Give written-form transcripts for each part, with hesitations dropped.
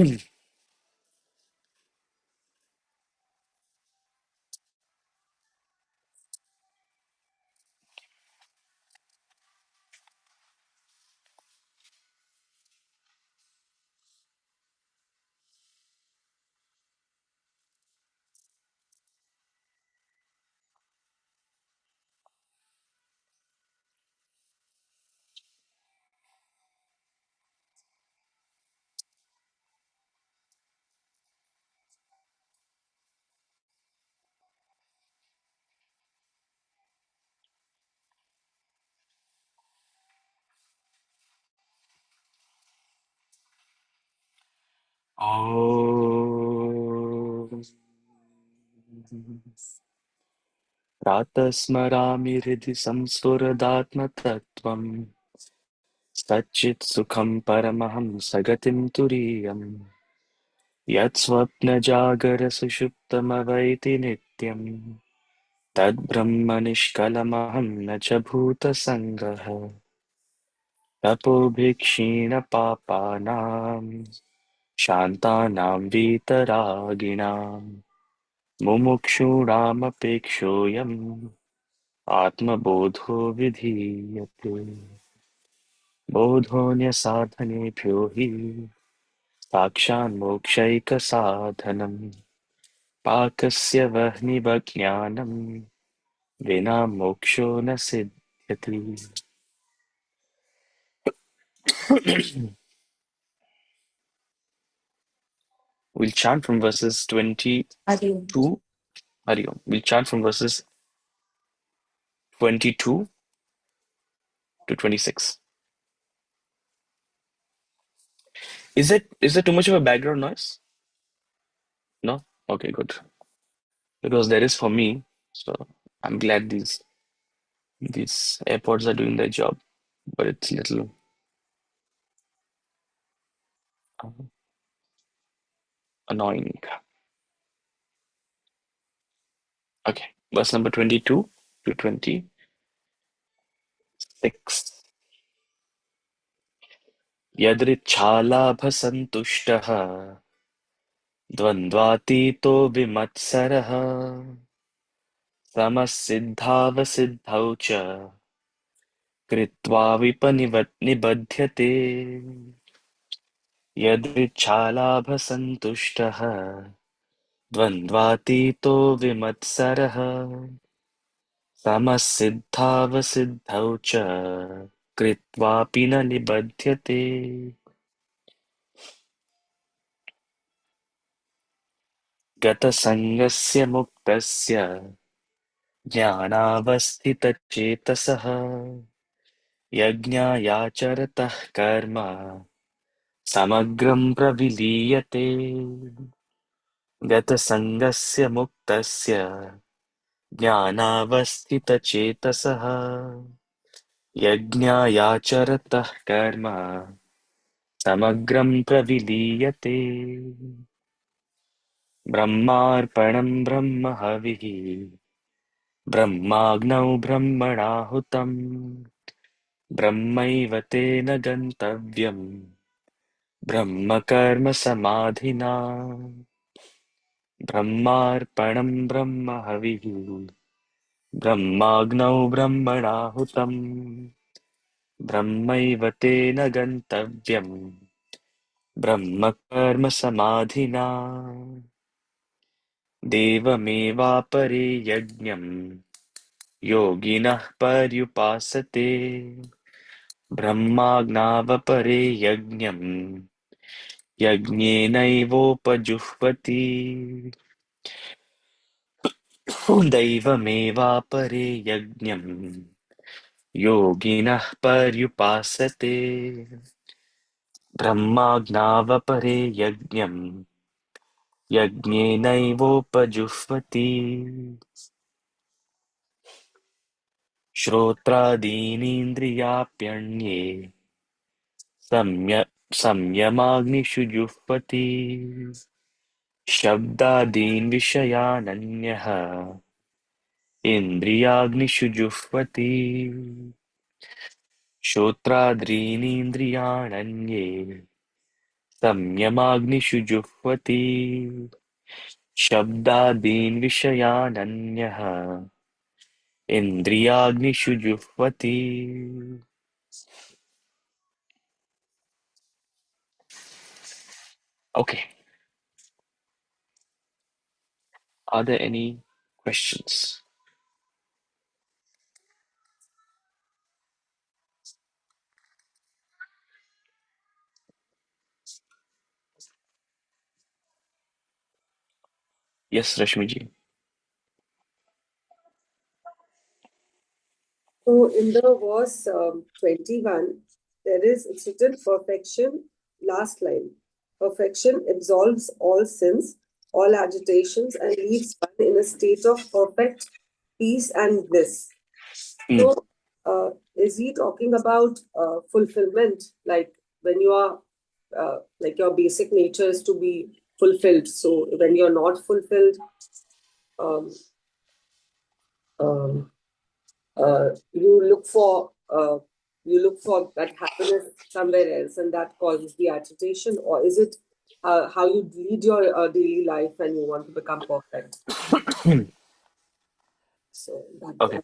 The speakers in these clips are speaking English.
ॐ प्रातः स्मरामि हृदि संस्फुरदात्मतत्त्वम् सच्चित् सुखं परमहं सगतिं तुरीयम् यत्स्वप्नजागरसुषुप्तमवैति नित्यम् तद्ब्रह्म निष्कलमहं न च भूतसङ्गः तपोभिक्षीणपापानां शान्तानां वीतरागिणां मुमुक्षूणामपेक्षोऽयम् आत्मबोधो विधीयते बोधोऽन्यसाधनेभ्यो हि साक्षान्मोक्षैकसाधनम् पाकस्य वह्निवज्ञानम् विना मोक्षो न सिद्ध्यति We'll chant from verses 22. Hari Om. We'll chant from verses 22 to 26. Is it too much of a background noise? No? Okay, good. Because there is for me, so I'm glad these AirPods are doing their job, but it's a little annoying. Okay, verse number 22 to 26. यदृच्छालाभसन्तुष्टः द्वन्द्वातीतो विमत्सरः समसिद्धावसिद्धौ च कृत्वा निबध्यते यदृच्छालाभसन्तुष्टः द्वन्द्वातीतो विमत्सरः समसिद्धावसिद्धौ च कृत्वापि न निबध्यते गतसङ्गस्य मुक्तस्य ज्ञानावस्थितचेतसः यज्ञायाचरतः कर्म समग्रं प्रविलीयते गतसङ्गस्य मुक्तस्य ज्ञानावस्थितचेतसः यज्ञायाचरतः कर्म समग्रं प्रविलीयते ब्रह्मार्पणं ब्रह्म हविः ब्रह्माग्नौ ब्रह्मणाहुतम् ब्रह्मैव तेन गन्तव्यम् ब्रह्म कर्म समाधिना ब्रह्मार्पणं ब्रह्म हविः ब्रह्माग्नौ ब्रह्मणाहुतम् ब्रह्मैव तेन गन्तव्यम् ब्रह्म कर्म समाधिना देवमेवापरे यज्ञम् योगिनः पर्युपासते ब्रह्माज्ञावपरे यज्ञम् यज्ञेनैवोपजुह्वति दैवमेवापरे यज्ञम् योगिनः पर्युपासते ब्रह्माज्ञावपरे यज्ञम् यज्ञेनैवोपजुह्वति श्रोत्रादीनीन्द्रियाप्यण्ये सम्य संयमाग्निषु जुह्वति शब्दादीन् विषयानन्यः इन्द्रियाग्निषु जुह्वति श्रोत्रादीनीन्द्रियाणन्ये संयमाग्निषु जुह्वति शब्दादीन् विषयानन्यः इन्द्रियाग्निषु जुह्वति. Okay, are there any questions? Yes, Rashmiji. So in the verse 21, it's written perfection, last line. Perfection absolves all sins, all agitations, and leaves one in a state of perfect peace and bliss. So, is he talking about fulfillment? Like when you are, like your basic nature is to be fulfilled. So when you're not fulfilled, um, um, you look for that happiness somewhere else, and that causes the agitation. Or is it how you lead your daily life and you want to become perfect? So Okay.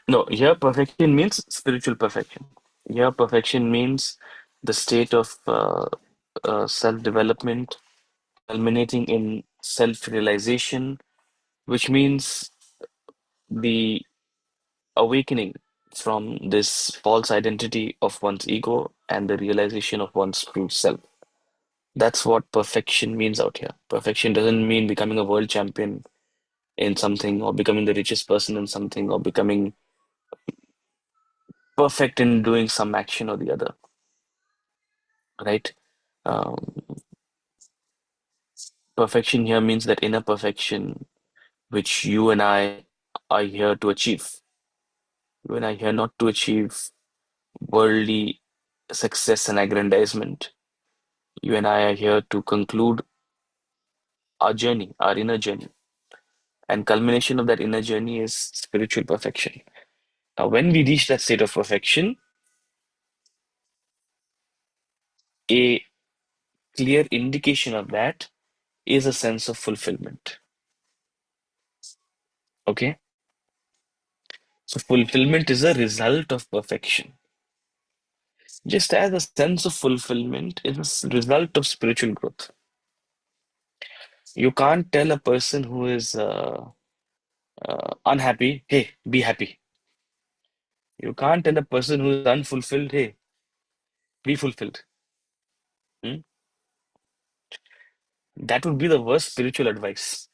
No, here perfection means spiritual perfection. Here perfection means the state of self-development culminating in self-realization, which means the awakening from this false identity of one's ego and the realization of one's true self. That's what perfection means out here. Perfection doesn't mean becoming a world champion in something or becoming the richest person in something or becoming perfect in doing some action or the other, right? Um, Perfection here means that inner perfection which you and I are here to achieve. You and I are here not to achieve worldly success and aggrandizement. You and I are here to conclude our journey, our inner journey. And culmination of that inner journey is spiritual perfection. Now, when we reach that state of perfection, a clear indication of that is a sense of fulfillment. Okay? So, fulfillment is a result of perfection. Just as a sense of fulfillment is a result of spiritual growth. You can't tell a person who is unhappy, hey, be happy. You can't tell a person who is unfulfilled, hey, be fulfilled. Hmm? That would be the worst spiritual advice.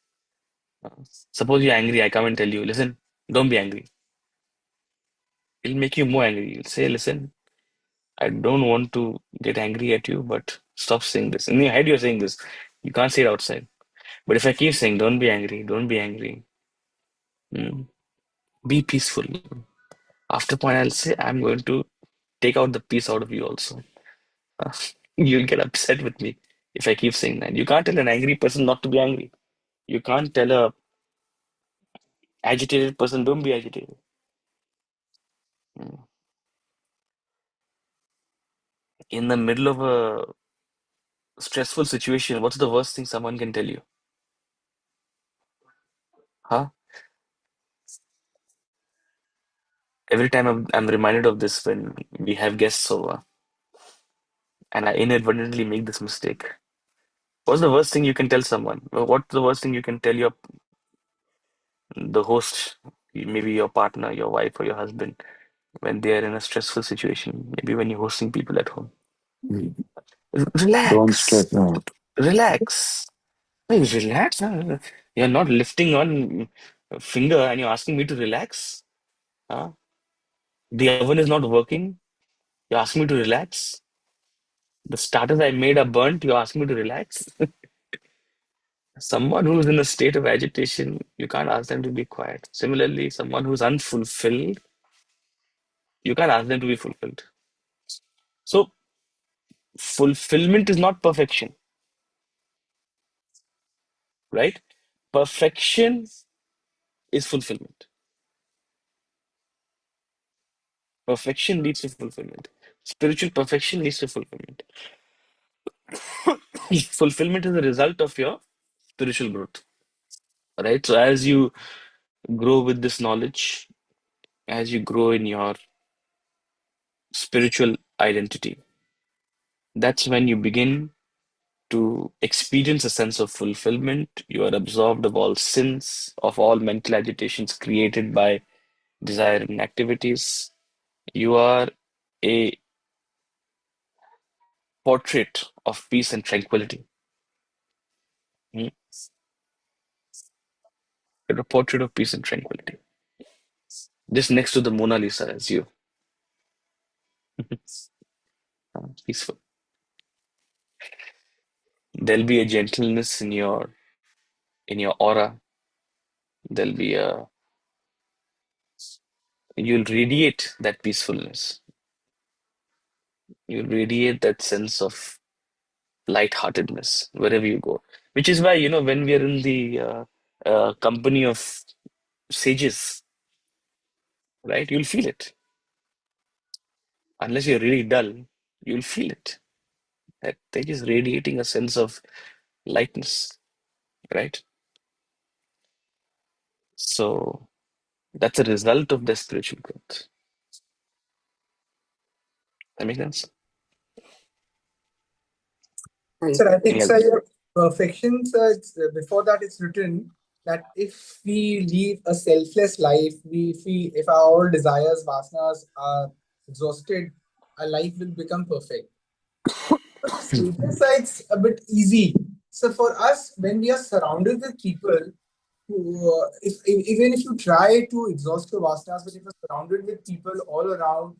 Uh, Suppose you're angry, I come and tell you, listen, don't be angry. It'll make you more angry. You'll say, listen, I don't want to get angry at you, but stop saying this. In your head, you're saying this. You can't say it outside. But if I keep saying, don't be angry, don't be angry, hmm, be peaceful. After a point, I'll say, I'm going to take out the peace out of you also. Uh, You'll get upset with me if I keep saying that. You can't tell an angry person not to be angry. You can't tell a agitated person, don't be agitated. Mm. In the middle of a stressful situation, what's the worst thing someone can tell you? Huh? Every time I'm reminded of this when we have guests over and I inadvertently make this mistake. What's the worst thing you can tell someone? What's the worst thing you can tell the host, maybe your partner, your wife, or your husband, when they are in a stressful situation? Maybe when you're hosting people at home. Don't Relax, stress out. relax. Hey, relax. You're not lifting one finger and you're asking me to relax. Huh? The oven is not working. You're asking me to relax. The starters I made are burnt. You're asking me to relax. Someone who's in a state of agitation, you can't ask them to be quiet. Similarly, someone who's unfulfilled, you can't ask them to be fulfilled. So, fulfillment is not perfection, right? Perfection is fulfillment. Perfection leads to fulfillment. Spiritual perfection leads to fulfillment. Fulfillment is a result of your spiritual growth, right? So as you grow with this knowledge, as you grow in your spiritual identity, that's when you begin to experience a sense of fulfillment. You are absolved of all sins, of all mental agitations created by desiring activities. You are a portrait of peace and tranquility. Hmm? You're a portrait of peace and tranquility. Just next to the Mona Lisa as you. Peaceful. There'll be a gentleness in your aura. There'll be a You'll radiate that peacefulness. You'll radiate that sense of lightheartedness wherever you go. Which is why, when we are in the company of sages, right, you'll feel it. Unless you're really dull, you'll feel it. That they're just radiating a sense of lightness, right? So that's a result of their spiritual growth. That makes sense? Thank Sir, I you. think, Yeah. sir, your perfection, sir, before that it's written that if we live a selfless life, if our all desires, vasanas are exhausted, our life will become perfect. But the spiritual side's a bit easy. So for us, when we are surrounded with people who, even if you try to exhaust your vasanas, but if you're surrounded with people all around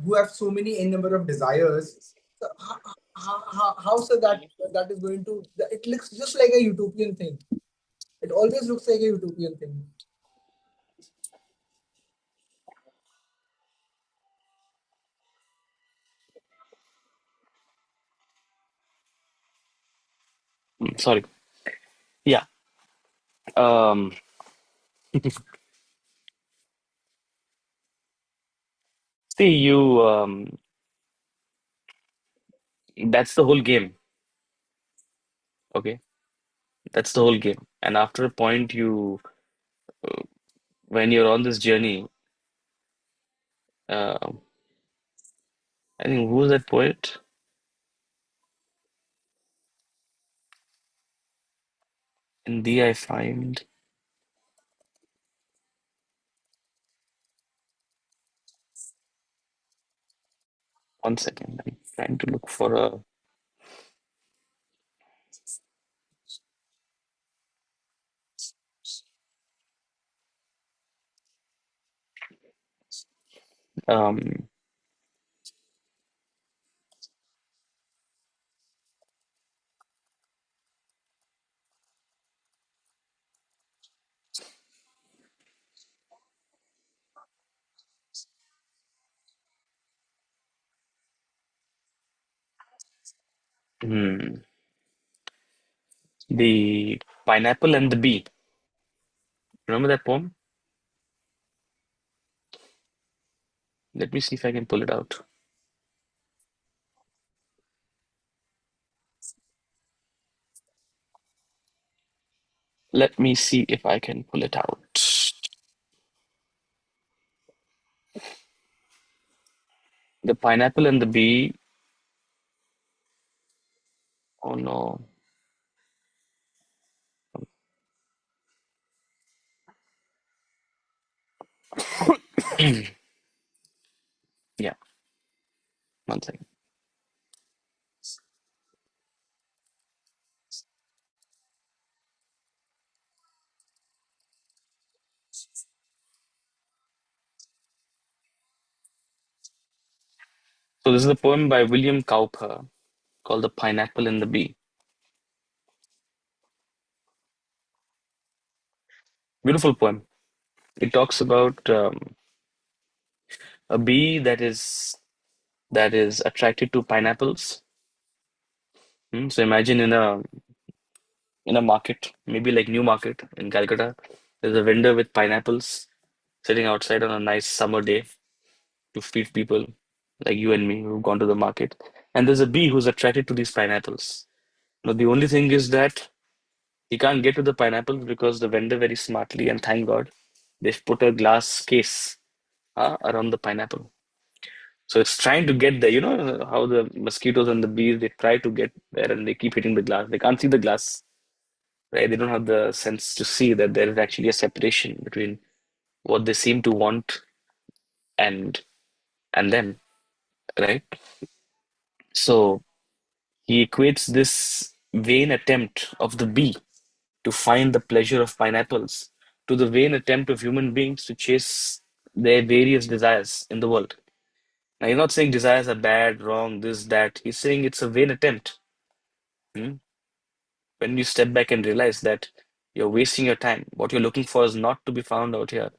who have so many n number of desires. So how so that is going to? It looks just like a utopian thing. It always looks like a utopian thing. Sorry. Yeah. Um, See, that's the whole game. Okay. That's the whole game. And after a point, when you're on this journey, uh, I think who was that poet? In thee I find. One second. I'm trying to look for a. Um, hmm, the Pineapple and the Bee. Remember that poem? Let me see if I can pull it out. Let me see if I can pull it out. The Pineapple and the Bee. Oh no. Yeah, one second. So this is a poem by William Cowper called The Pineapple and the Bee. Beautiful poem. It talks about a bee that is attracted to pineapples. So imagine in a market, maybe like New Market in Calcutta, there's a vendor with pineapples sitting outside on a nice summer day to feed people like you and me who've gone to the market. And there's a bee who's attracted to these pineapples. No, the only thing is that he can't get to the pineapple because the vendor very smartly, and thank God, they've put a glass case around the pineapple. So it's trying to get there. You know how the mosquitoes and the bees, they try to get there and they keep hitting the glass. They can't see the glass, right? They don't have the sense to see that there is actually a separation between what they seem to want and them, right? So he equates this vain attempt of the bee to find the pleasure of pineapples to the vain attempt of human beings to chase their various desires in the world. Now, he's not saying desires are bad, wrong, this, that. He's saying it's a vain attempt. Hmm? When you step back and realize that you're wasting your time, what you're looking for is not to be found out here.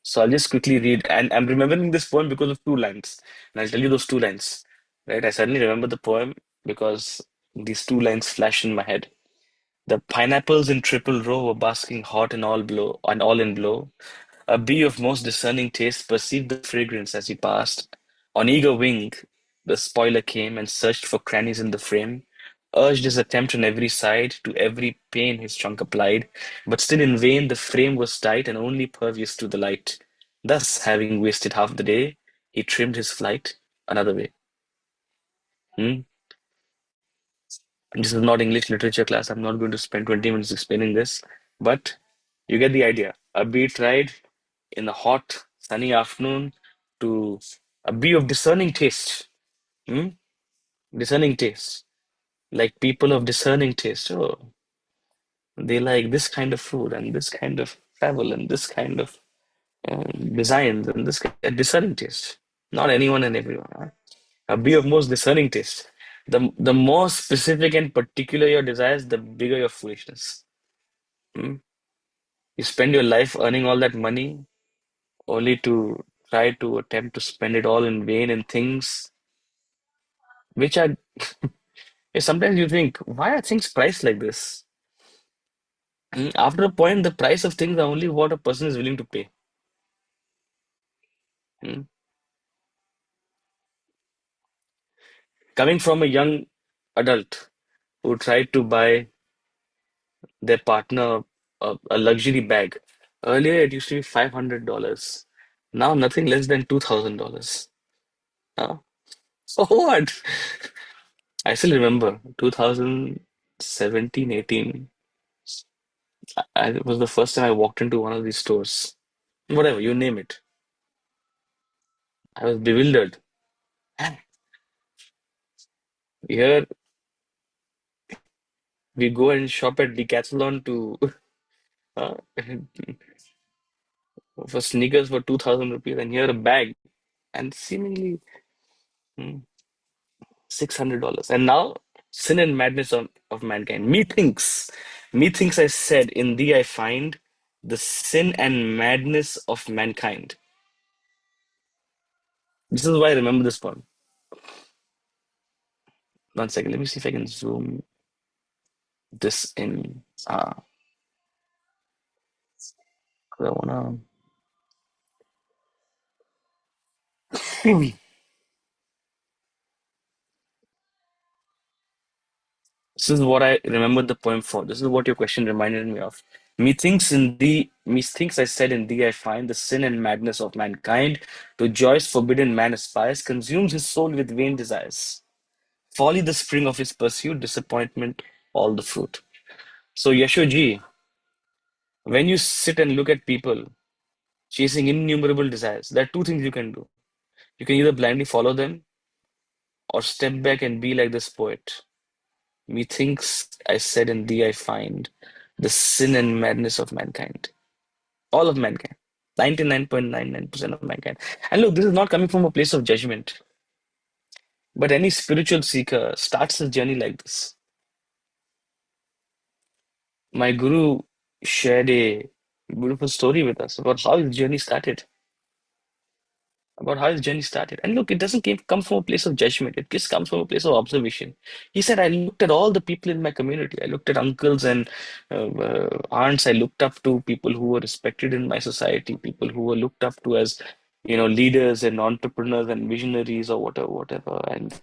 So I'll just quickly read, and I'm remembering this poem because of two lines, and I'll tell you those two lines. Right? I suddenly remember the poem because these two lines flash in my head. The pineapples in triple row were basking hot and all in blow. A bee of most discerning taste perceived the fragrance as he passed. On eager wing, the spoiler came and searched for crannies in the frame, urged his attempt on every side, to every pane his trunk applied, but still in vain the frame was tight and only pervious to the light. Thus, having wasted half the day, he trimmed his flight another way. Hmm? This is not English literature class. I'm not going to spend 20 minutes explaining this, but you get the idea. A bee tried in a hot, sunny afternoon to a bee of discerning taste. Hmm? Discerning taste. Like people of discerning taste. Oh, they like this kind of food and this kind of travel and this kind of designs and this kind of discerning taste. Not anyone and everyone. Huh? A bee of most discerning taste. The more specific and particular your desires, the bigger your foolishness. Hmm? You spend your life earning all that money only to try to attempt to spend it all in vain in things which are sometimes you think, why are things priced like this? After a point, the price of things are only what a person is willing to pay. Mm. Coming from a young adult who tried to buy their partner a luxury bag. Earlier, it used to be $500. Now, nothing less than $2,000. Huh? So what? I still remember 2017, 18. It was the first time I walked into one of these stores. Whatever, you name it. I was bewildered. Man, here we go and shop at Decathlon to uh, for sneakers for 2,000 rupees, and here a bag and seemingly mm, $600. And now, sin and madness of mankind. Methinks I said, in thee I find the sin and madness of mankind. This is why I remember this poem. One second, let me see if I can zoom this in. 'Cause I wanna. This is what I remembered the poem for. This is what your question reminded me of. Methinks I said, in thee I find the sin and madness of mankind. To joys forbidden man aspires, consumes his soul with vain desires. Folly the spring of his pursuit, disappointment all the fruit. So Yashoji, when you sit and look at people chasing innumerable desires, there are two things you can do. You can either blindly follow them or step back and be like this poet. Methinks I said, in thee I find the sin and madness of mankind. All of mankind. 99.99% of mankind. And look, this is not coming from a place of judgment. But any spiritual seeker starts his journey like this. My guru shared a beautiful story with us about how his journey started. And look, it doesn't come from a place of judgment. It just comes from a place of observation. He said, I looked at all the people in my community. I looked at uncles and aunts. I looked up to people who were respected in my society, people who were looked up to as, leaders and entrepreneurs and visionaries or whatever. And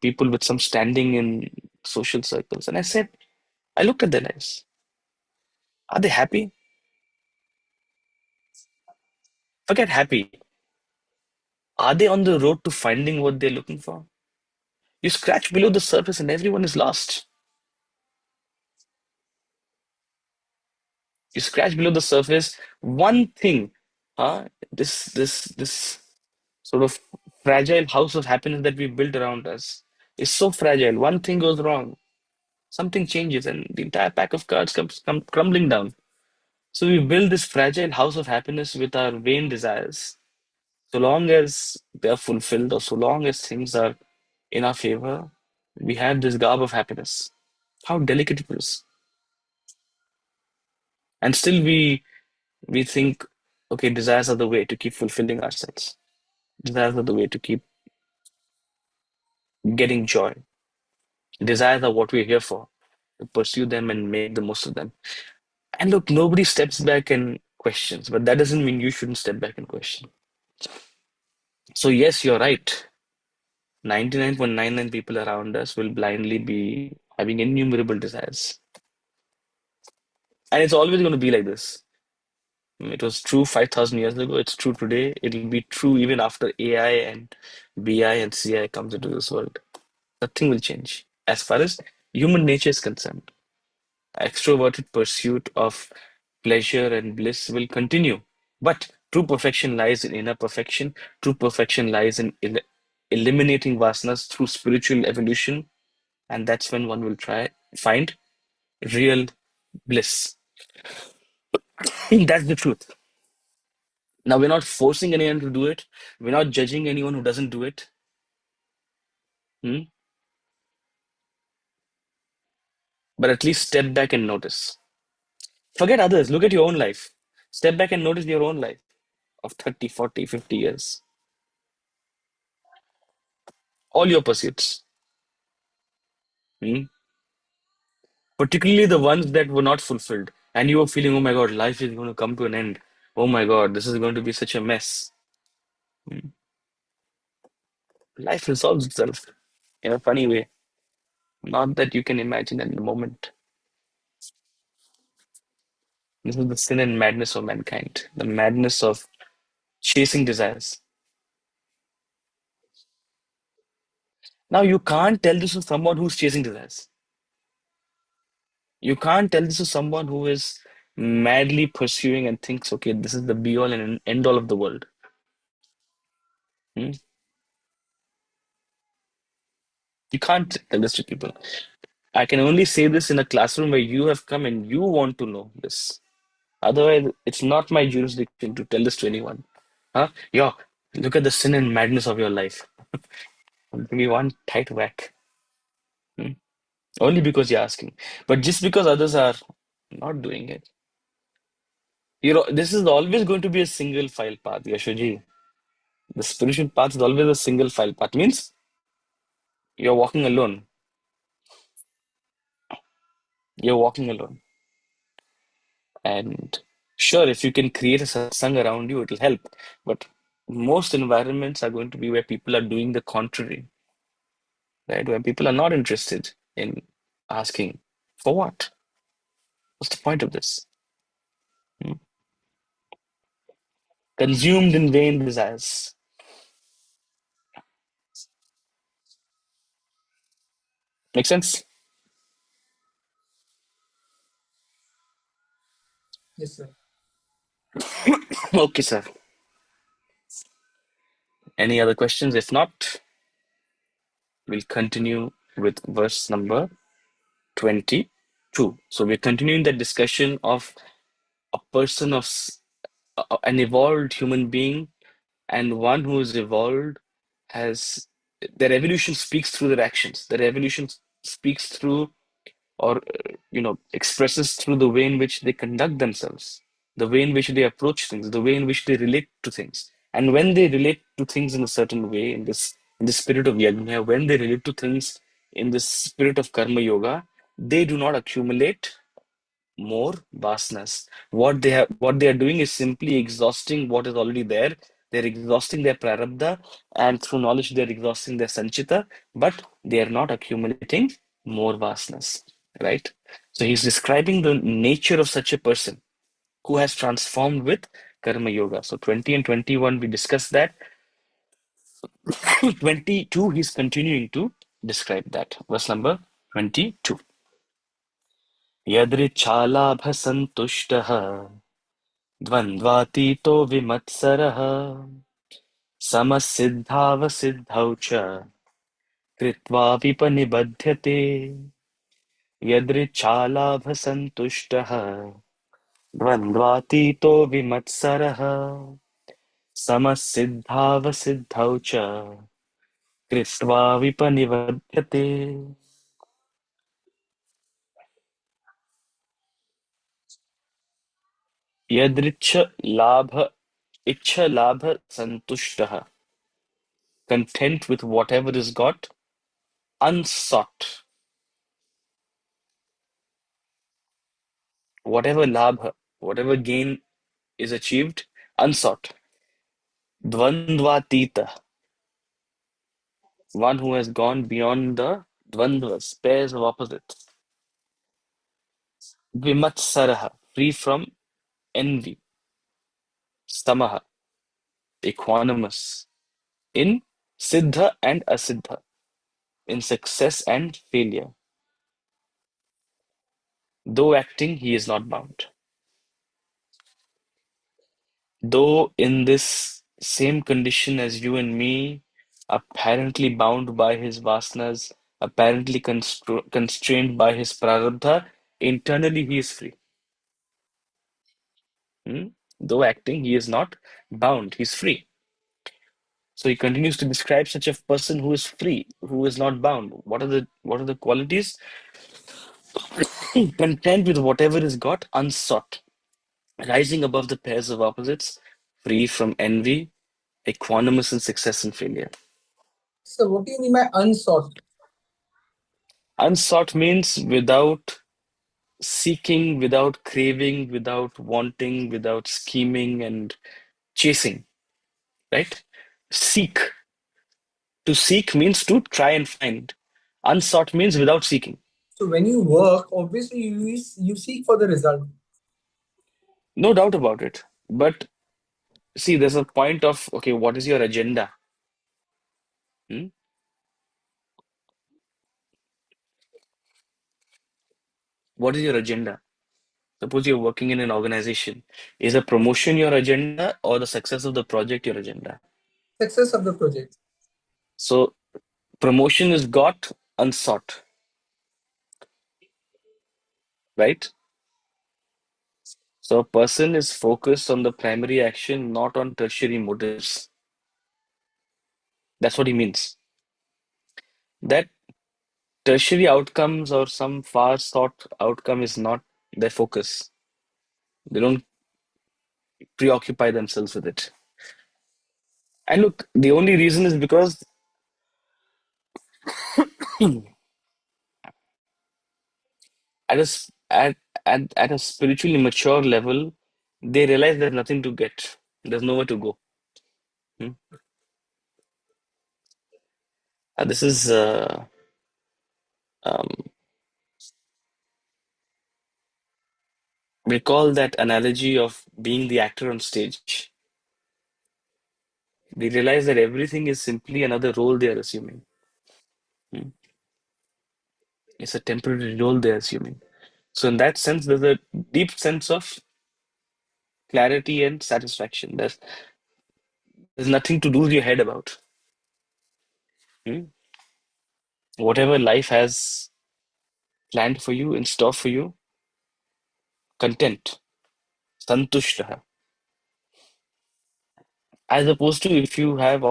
people with some standing in social circles. And I looked at their lives. Are they happy? Forget happy. Are they on the road to finding what they're looking for? You scratch below the surface and everyone is lost. You scratch below the surface, one thing, this sort of fragile house of happiness that we built around us is so fragile. One thing goes wrong, something changes, and the entire pack of cards come crumbling down. So we build this fragile house of happiness with our vain desires. So long as they are fulfilled, or so long as things are in our favor, we have this garb of happiness. How delicate it is. And still we think, okay, desires are the way to keep fulfilling ourselves. Desires are the way to keep getting joy. Desires are what we're here for, to pursue them and make the most of them. And look, nobody steps back and questions, but that doesn't mean you shouldn't step back and question. So yes, you're right. 99.99 people around us will blindly be having innumerable desires. And it's always going to be like this. It was true 5,000 years ago. It's true today. It'll be true even after AI and BI and CI comes into this world. Nothing will change as far as human nature is concerned. Extroverted pursuit of pleasure and bliss will continue. But true perfection lies in inner perfection. True perfection lies in eliminating vasanas through spiritual evolution. And that's when one will find real bliss. That's the truth. Now, we're not forcing anyone to do it. We're not judging anyone who doesn't do it. Hmm? But at least step back and notice. Forget others. Look at your own life. Step back and notice your own life of 30, 40, 50 years. All your pursuits. Hmm? Particularly the ones that were not fulfilled. And you were feeling, oh my God, life is going to come to an end. Oh my God, this is going to be such a mess. Hmm? Life resolves itself in a funny way. Not that you can imagine in the moment. This is the sin and madness of mankind, the madness of chasing desires. Now, you can't tell this to someone who's chasing desires. You can't tell this to someone who is madly pursuing and thinks, okay, this is the be all and end all of the world. Hmm? You can't tell this to people. I can only say this in a classroom where you have come and you want to know this. Otherwise, it's not my jurisdiction to tell this to anyone. Huh? Yo, look at the sin and madness of your life. Give me one tight whack. Hmm? Only because you're asking. But just because others are not doing it, this is always going to be a single file path, Yashoji. The spiritual path is always a single file path. Means you're walking alone. You're walking alone. And sure, if you can create a satsang around you, it'll help. But most environments are going to be where people are doing the contrary, right? Where people are not interested in asking, for what? What's the point of this? Hmm? Consumed in vain desires. Make sense? Yes, sir. Okay, sir. Any other questions? If not, we'll continue with verse number 22. So we're continuing the discussion of a person of an evolved human being, and one who is evolved has their evolution speaks through their actions. Their evolution speaks through, or expresses through the way in which they conduct themselves, the way in which they approach things, the way in which they relate to things. And when they relate to things in a certain way, in the spirit of yajna, when they relate to things in the spirit of karma yoga, they do not accumulate more vasanas. What they are doing is simply exhausting what is already there They're exhausting their prarabdha, and through knowledge, they're exhausting their sanchita, but they are not accumulating more vasanas, right? So he's describing the nature of such a person who has transformed with karma yoga. So 20 and 21, we discussed that. 22, he's continuing to describe that. Verse number 22. यदृच्छालाभसन्तुष्टः द्वन्द्वातीतो विमत्सरः समसिद्धावसिद्धौ च कृत्वा विपनिबध्यते यदृच्छालाभसन्तुष्टः द्वन्द्वातीतो विमत्सरः समसिद्धावसिद्धौ च कृत्वा विपनिबध्यते यदृच्छ लाभ इच्छ लाभ संतुष्टः, content with whatever is got, unsought, whatever labha, whatever gain is achieved, unsought. Dvandvatita, one who has gone beyond the dvandvas, pairs of opposites. Vimatsaraha, free from envy. Stamaha, equanimous. In siddha and asiddha, in success and failure. Though acting, he is not bound. Though in this same condition as you and me, apparently bound by his vasanas, apparently constrained by his prarabdha, internally he is free. Hmm? Though acting, he is not bound, he's free. So he continues to describe such a person who is free, who is not bound. What are the qualities? Content with whatever is got, unsought, rising above the pairs of opposites, free from envy, equanimous in success and failure. So what do you mean by unsought? Unsought means without seeking, without craving, without wanting, without scheming and chasing, right? Seek. To seek means to try and find. Unsought means without seeking. So when you work, obviously you seek for the result. No doubt about it. But see, there's a point of, okay, what is your agenda? Hmm? What is your agenda? Suppose you're working in an organization. Is a promotion your agenda or the success of the project your agenda? Success of the project. So promotion is got unsought, right? So a person is focused on the primary action, not on tertiary motives. That's what he means. That tertiary outcomes or some far sought outcome is not their focus. They don't preoccupy themselves with it. And look, the only reason is because at a at a spiritually mature level, they realize there's nothing to get. There's nowhere to go. Hmm? This is um, recall that analogy of being the actor on stage. They realize that everything is simply another role they are assuming. Hmm. It's a temporary role they're assuming. So in that sense, there's a deep sense of clarity and satisfaction. There's nothing to lose your head about. Hmm. Whatever life has planned for you, in store for you, content, santushtaha. As opposed to um, if you have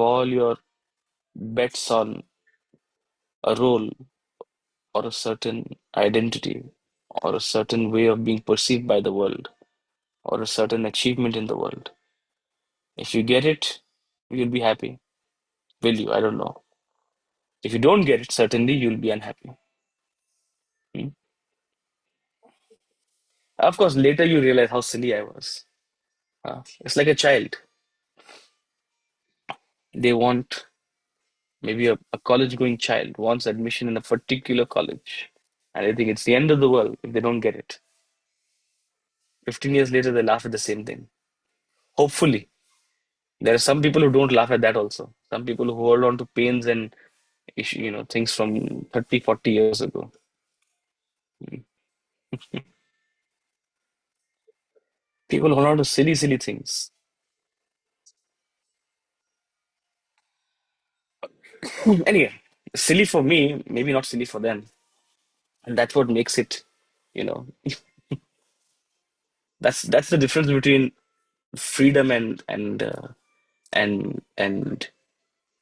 all your bets on a role or a certain identity or a certain way of being perceived by the world or a certain achievement in the world. If you get it, you'll be happy. Will you? I don't know. If you don't get it, certainly you'll be unhappy. Hmm? Of course, later you realize how silly I was. It's like a child. They want, maybe a college-going child wants admission in a particular college. And I think it's the end of the world if they don't get it. 15 years later, they laugh at the same thing. Hopefully. There are some people who don't laugh at that also. Some people who hold on to pains and things from 30, 40 years ago. People hold on to silly, silly things. Anyway, silly for me, maybe not silly for them. And that's what makes it, you know, that's the difference between freedom and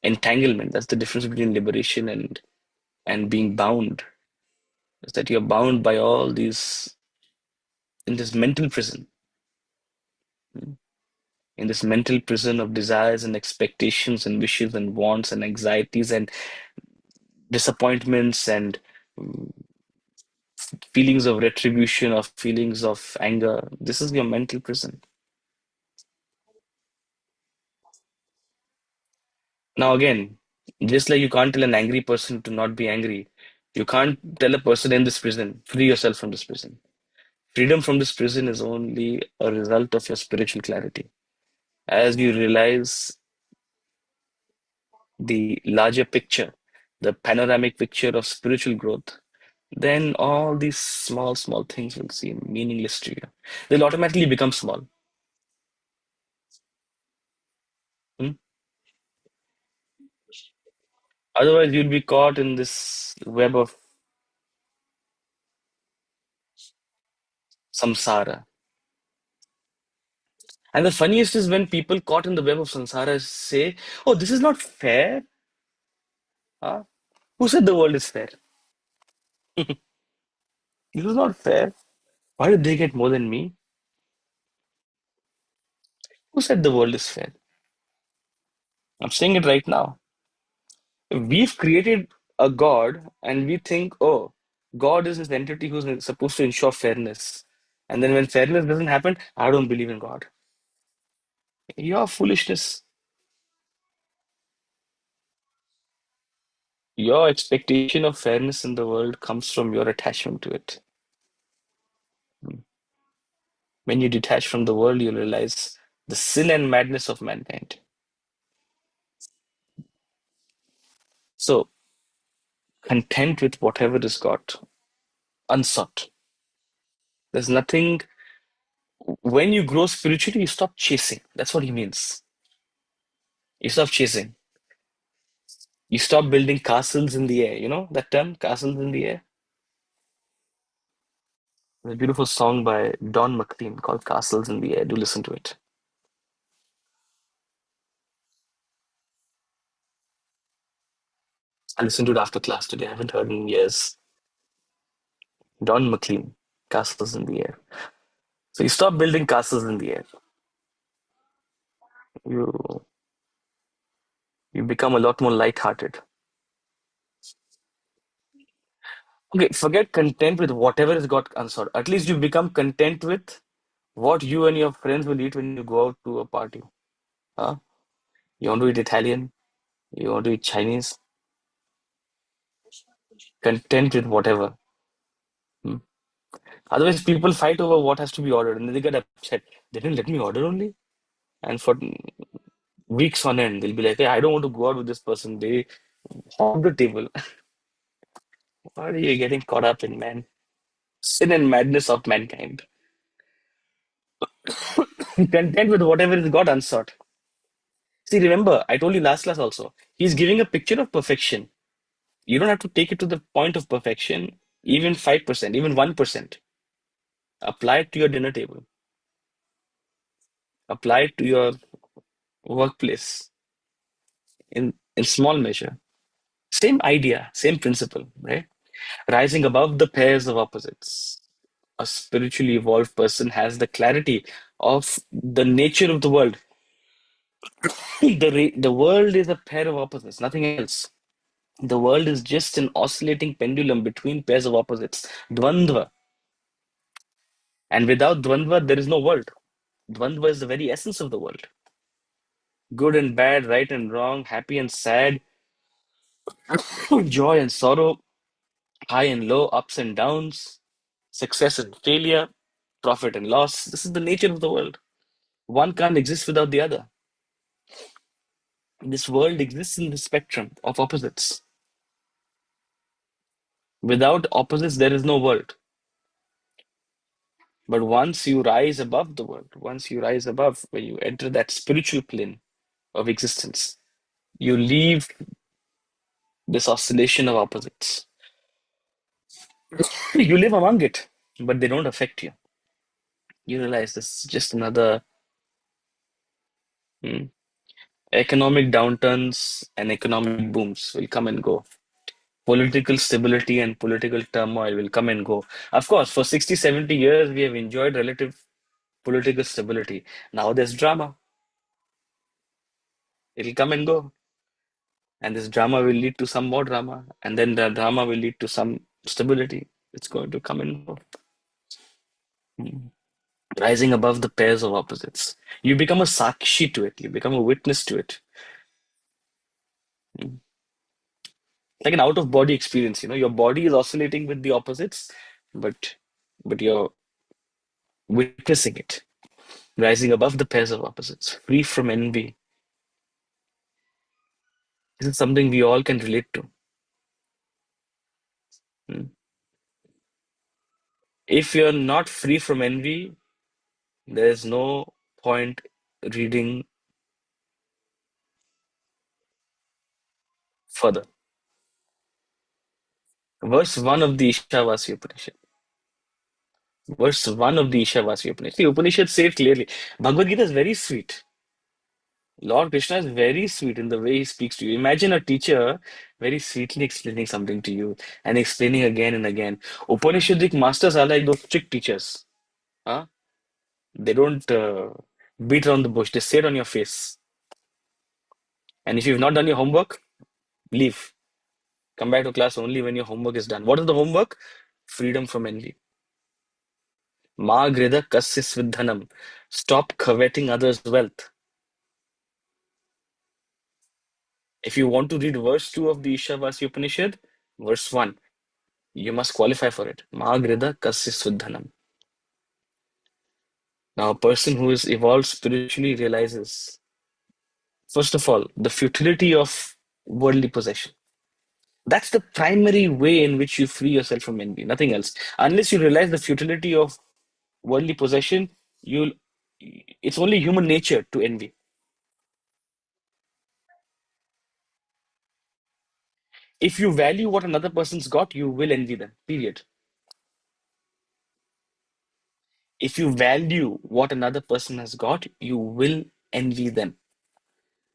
entanglement. That's the difference between liberation and being bound. Is that you're bound by all these in this mental prison, in this mental prison of desires and expectations and wishes and wants and anxieties and disappointments and feelings of retribution or feelings of anger. This is your mental prison. Now, again, just like you can't tell an angry person to not be angry, you can't tell a person in this prison, free yourself from this prison. Freedom from this prison is only a result of your spiritual clarity. As you realize the larger picture, the panoramic picture of spiritual growth, then all these small, small things will seem meaningless to you. They'll automatically become small. Hmm? Otherwise, you'll be caught in this web of samsara. And the funniest is when people caught in the web of samsara say, "Oh, this is not fair." Huh? Who said the world is fair? This is not fair. Why did they get more than me? Who said the world is fair? I'm saying it right now. We've created a God and we think, oh, God is this entity who's supposed to ensure fairness. And then when fairness doesn't happen, I don't believe in God. Your foolishness. Your expectation of fairness in the world comes from your attachment to it. When you detach from the world, you realize the sin and madness of mankind. So, content with whatever is got, unsought. There's nothing. When you grow spiritually, you stop chasing. That's what he means. You stop chasing. You stop building castles in the air. You know that term, castles in the air? There's a beautiful song by Don McLean called Castles in the Air. Do listen to it. I listened to it after class today. I haven't heard in years. Don McLean, Castles in the Air. So you stop building castles in the air. You you become a lot more light-hearted. Okay, forget content with whatever has got answered. At least you become content with what you and your friends will eat when you go out to a party. Huh? You want to eat Italian? You want to eat Chinese? Content with whatever. Hmm. Otherwise, people fight over what has to be ordered and then they get upset. They didn't let me order only. And for weeks on end, they'll be like, hey, I don't want to go out with this person. They hog the table. What are you getting caught up in, man? Sin and madness of mankind. Content with whatever is got unsought. See, remember, I told you last class also. He's giving a picture of perfection. You don't have to take it to the point of perfection, even 5%, even 1%. Apply it to your dinner table. Apply it to your workplace in small measure. Same idea, same principle, right? Rising above the pairs of opposites. A spiritually evolved person has the clarity of the nature of the world. The world is a pair of opposites, nothing else. The world is just an oscillating pendulum between pairs of opposites, dvandva. And without Dvandva, there is no world. Dvandva is the very essence of the world. Good and bad, right and wrong, happy and sad, joy and sorrow, high and low, ups and downs, success and failure, profit and loss. This is the nature of the world. One can't exist without the other. This world exists in the spectrum of opposites. Without opposites, there is no world. But once you rise above the world, once you rise above, when you enter that spiritual plane of existence, you leave this oscillation of opposites. You live among it, but they don't affect you. You realize this is just another economic downturns and economic booms will come and go. Political stability and political turmoil will come and go. Of course, for 60, 70 years, we have enjoyed relative political stability. Now there's drama. It'll come and go. And this drama will lead to some more drama. And then the drama will lead to some stability. It's going to come and go. Rising above the pairs of opposites. You become a sakshi to it. You become a witness to it. Like an out-of-body experience, your body is oscillating with the opposites, but you're witnessing it, rising above the pairs of opposites, free from envy. This is something we all can relate to. Hmm. If you're not free from envy, there's no point reading further. Verse 1 of the Ishavasya Upanishad. Verse 1 of the Ishavasya Upanishad. The Upanishad says clearly, Bhagavad Gita is very sweet. Lord Krishna is very sweet in the way he speaks to you. Imagine a teacher very sweetly explaining something to you and explaining again and again. Upanishadic masters are like those strict teachers. Huh? They don't beat around the bush, they say it on your face. And if you've not done your homework, leave. Come back to class only when your homework is done. What is the homework? Freedom from envy. Ma grida kasya svidhanam. Stop coveting others' wealth. If you want to read verse 2 of the Ishavasya Upanishad, verse 1, you must qualify for it. Magrida kasya svidhanam. Now, a person who is evolved spiritually realizes, first of all, the futility of worldly possession. That's the primary way in which you free yourself from envy, nothing else. Unless you realize the futility of worldly possession, it's only human nature to envy. If you value what another person's got, you will envy them, period. If you value what another person has got, you will envy them.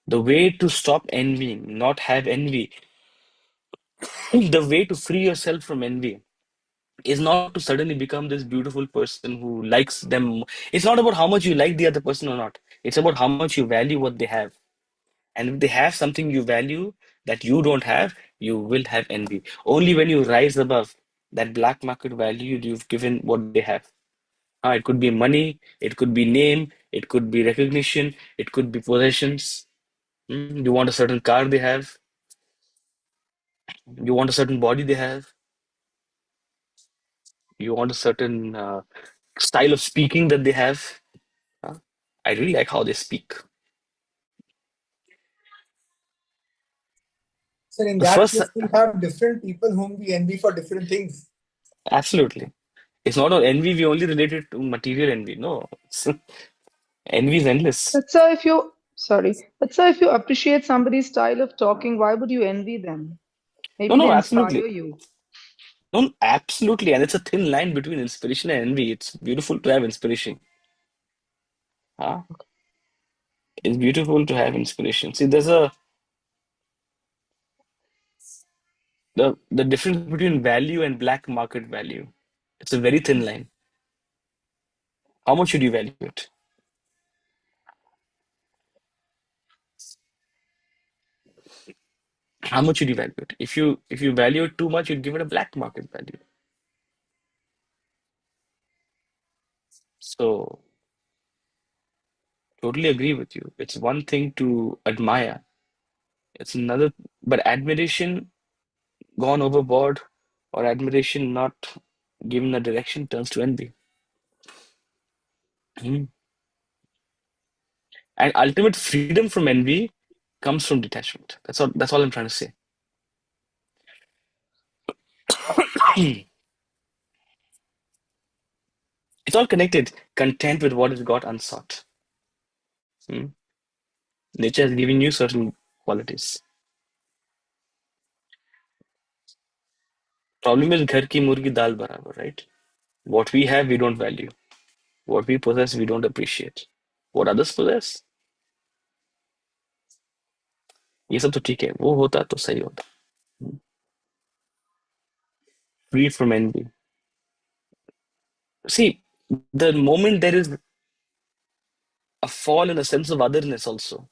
The way to stop envying, not have envy, the way to free yourself from envy is not to suddenly become this beautiful person who likes them. It's not about how much you like the other person or not. It's about how much you value what they have. And if they have something you value that you don't have, you will have envy. Only when you rise above that black market value you've given what they have. It could be money, it could be name, it could be recognition, it could be possessions. You want a certain car they have, you want a certain body they have, you want a certain style of speaking that they have. Uh, I really like how they speak. So in The that first, case, we'll have different people whom we envy for different things. absolutely. It's not all envy, we only relate it to material envy. No, envy is endless. But sir, if you sorry, but sir, if you appreciate somebody's style of talking, why would you envy them? No, Maybe no, they absolutely. inspire you. No, absolutely. And it's a thin line between inspiration and envy. It's beautiful to have inspiration. Huh? It's beautiful to have inspiration. See, there's the difference between value and black market value. It's a very thin line. How much should you value it? How much should you value it? If you value it too much, you'd give it a black market value. So, totally agree with you. It's one thing to admire, it's another, but admiration gone overboard or admiration not given a direction turns to envy. Mhm. And ultimate freedom from envy comes from detachment. That's all I'm trying to say. It's all connected. Content with what is got unsought. Hmm? Nature has given you certain qualities. Problem is घर की मुर्गी दाल बराबर, right? What we have, we don't value. What we possess, we don't appreciate. What others possess, ये सब तो ठीक है. वो होता तो सही होता. Free from envy. See, the moment there is a fall in a sense of otherness also,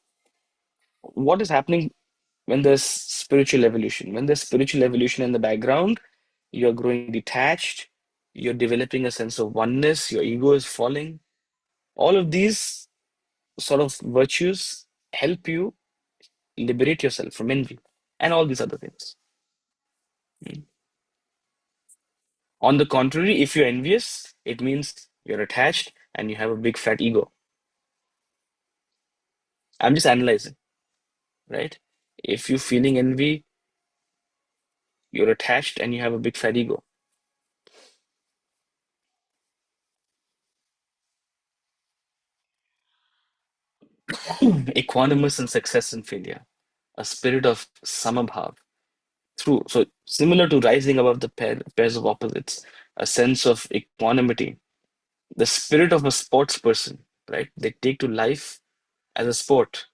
what is happening when there's spiritual evolution? When there's spiritual evolution in the background, you're growing detached, you're developing a sense of oneness, your ego is falling. All of these sort of virtues help you liberate yourself from envy and all these other things. Mm. On the contrary, if you're envious, it means you're attached and you have a big fat ego. I'm just analyzing, right? If you're feeling envy, you're attached and you have a big fat ego. Equanimous in success and failure, a spirit of samabhav. So similar to rising above the pairs of opposites, a sense of equanimity, the spirit of a sports person, right? They take to life as a sport.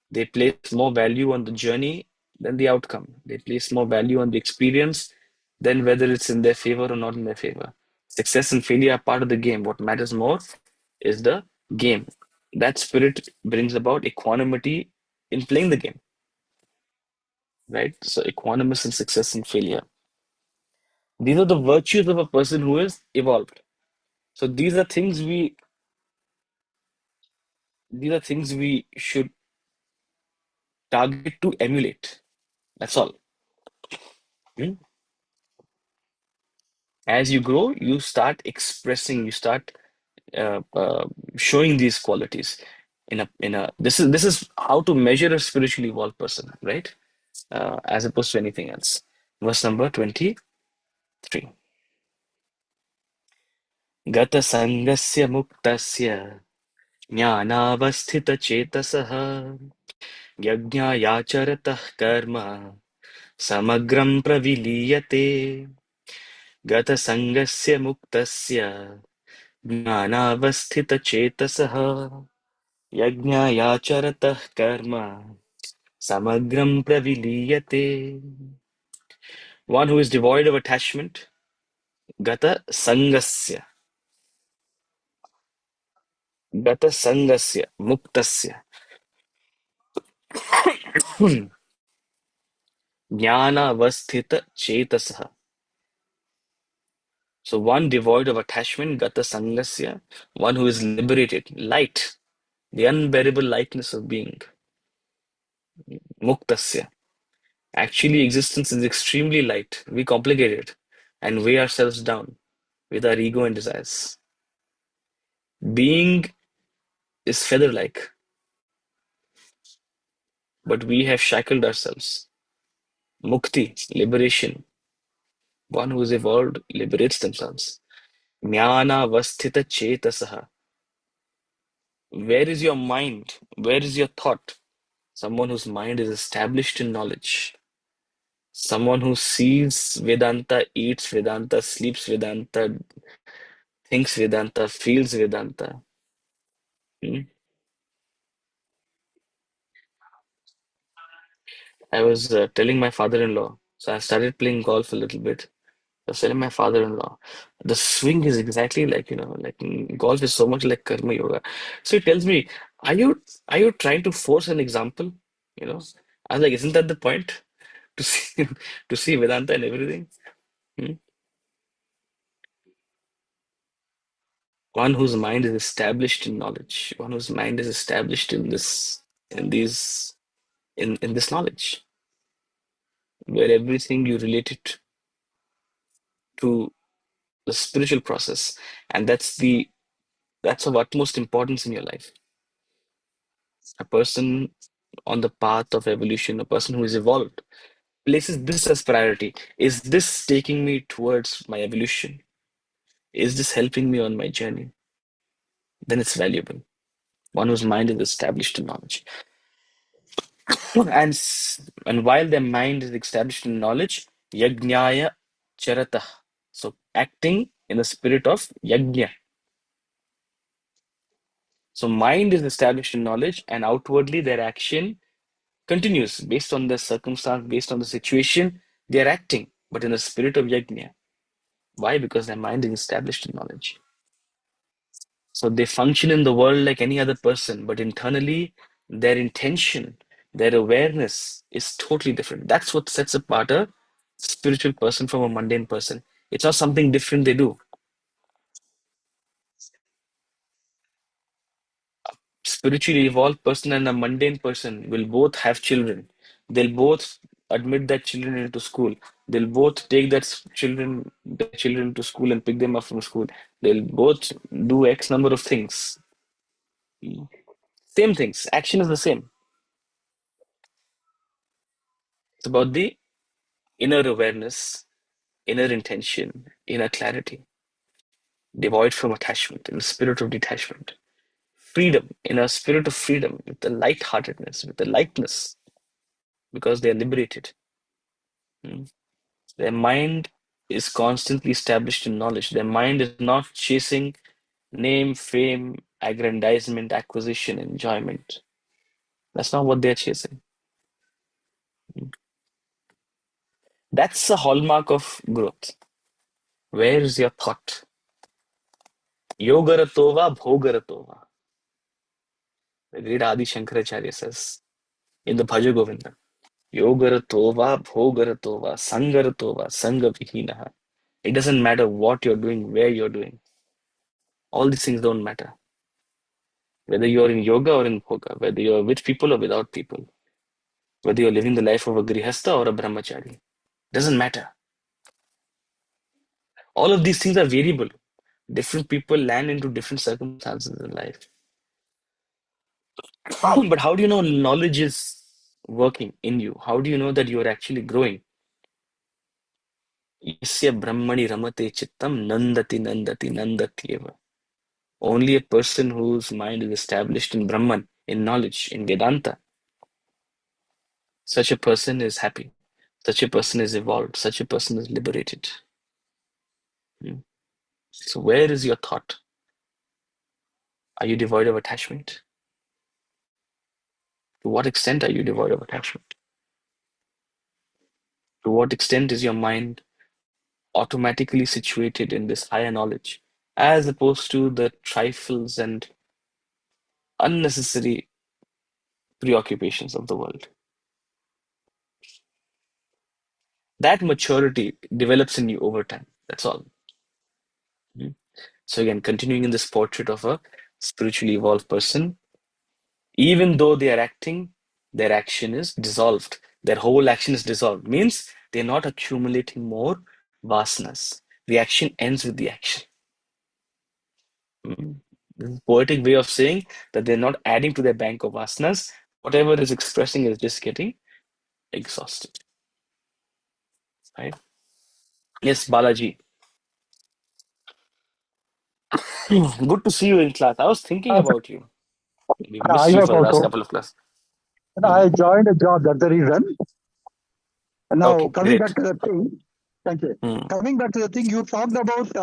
They place more value on the journey than the outcome. They place more value on the experience than whether it's in their favor or not in their favor. Success and failure are part of the game. What matters more is the game. That spirit brings about equanimity in playing the game, right? So equanimous in success and failure. These are the virtues of a person who is evolved. So these are things we should target to emulate. That's all. Hmm? As you grow, you start expressing, you start showing these qualities in a this is how to measure a spiritually evolved person, right? As opposed to anything else. Verse number 23. Gata sangasya muktasya jnanavasthita yajñayacharatah karma samagram praviliyate. Gata sangasya muktasya ज्ञानावस्थितचेतसः यज्ञायाचरतः कर्म samagram praviliyate. One who is devoid of attachment, gata sangasya, muktasya, jnana avasthita chetasah. So one devoid of attachment, gata sangasya, one who is liberated, light, the unbearable lightness of being, muktasya. Actually, existence is extremely light. We complicate it and weigh ourselves down with our ego and desires. Being is feather-like, but we have shackled ourselves. Mukti, liberation. One who is evolved liberates themselves. Jnana vasthita chetasaha. Where is your mind? Where is your thought? Someone whose mind is established in knowledge. Someone who sees Vedanta, eats Vedanta, sleeps Vedanta, thinks Vedanta, feels Vedanta. Hmm? I was telling my father-in-law, so I started playing golf a little bit. I was telling my father-in-law, the swing is exactly like, like golf is so much like karma yoga. So he tells me, are you trying to force an example? You know, I was like, isn't that the point? To see to see Vedanta and everything. Hmm? One whose mind is established in knowledge, one whose mind is established in this knowledge, where everything you relate it to the spiritual process, and that's of utmost importance in your life. A person on the path of evolution, a person who is evolved, places this as priority. Is this taking me towards my evolution? Is this helping me on my journey? Then it's valuable. One whose mind is established in knowledge. And while their mind is established in knowledge, yajnaya charata. So acting in the spirit of yajna. So mind is established in knowledge, and outwardly their action continues based on the circumstance, based on the situation. They are acting, but in the spirit of yajna. Why? Because their mind is established in knowledge. So they function in the world like any other person, but internally, their intention, their awareness is totally different. That's what sets apart a spiritual person from a mundane person. It's not something different they do. Spiritually evolved person and a mundane person will both have children. They'll both admit their children into school. They'll both take their children to school and pick them up from school. They'll both do X number of things. Same things. Action is the same. It's about the inner awareness, inner intention, inner clarity, devoid from attachment, in the spirit of detachment. Freedom, in a spirit of freedom, with the lightheartedness, with the lightness, because they are liberated. Mm. Their mind is constantly established in knowledge. Their mind is not chasing name, fame, aggrandizement, acquisition, enjoyment. That's not what they're chasing. That's a hallmark of growth. Where is your thought? Yogaratova bhogaratova. The great Adi Shankaracharya says in the Bhaja Govinda, Yogaratova bhogaratova sangaratova sangavihinaha. It doesn't matter what you're doing, where you're doing. All these things don't matter. Whether you're in yoga or in bhoga, whether you're with people or without people, whether you're living the life of a grihastha or a brahmachari, doesn't matter. All of these things are variable. Different people land into different circumstances in life. But how do you know knowledge is working in you? How do you know that you're actually growing? Yasya brahmani ramate chittam nandati nandati nandatyeva. Only a person whose mind is established in Brahman, in knowledge, in Vedanta, such a person is happy. Such a person is evolved. Such a person is liberated. So where is your thought? Are you devoid of attachment? To what extent are you devoid of attachment? To what extent is your mind automatically situated in this higher knowledge, as opposed to the trifles and unnecessary preoccupations of the world? That maturity develops in you over time. That's all. So again, continuing in this portrait of a spiritually evolved person, even though they are acting, their action is dissolved. Their whole action is dissolved. Means they're not accumulating more vasanas. The action ends with the action. This is a poetic way of saying that they're not adding to their bank of vasanas. Whatever is expressing is just getting exhausted. Right? Yes, Balaji. Good to see you in class. I was thinking about you. We I missed you was for the last also. couple of classes. I joined a job. That's the reason. Now, Okay, coming great. back to the thing, thank you. Hmm. Coming back to the thing, you talked about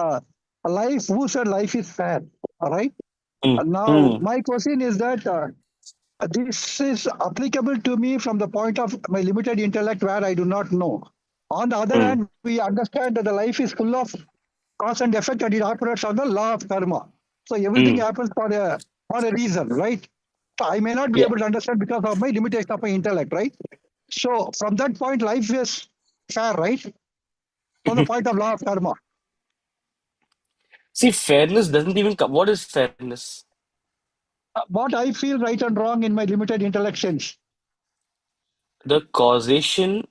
a life. Who said life is fair? All right. Hmm. Now, my question is that this is applicable to me from the point of my limited intellect, where I do not know. On the other Hmm. hand, we understand that the life is full of cause and effect, and it operates on the law of karma. So everything happens for a reason, right? So I may not be Yeah. able to understand because of my limitation of my intellect, right? So from that point, life is fair, right? From the point of law of karma. See, fairness doesn't even come. What is fairness? What I feel right and wrong in my limited intellect sense. The causation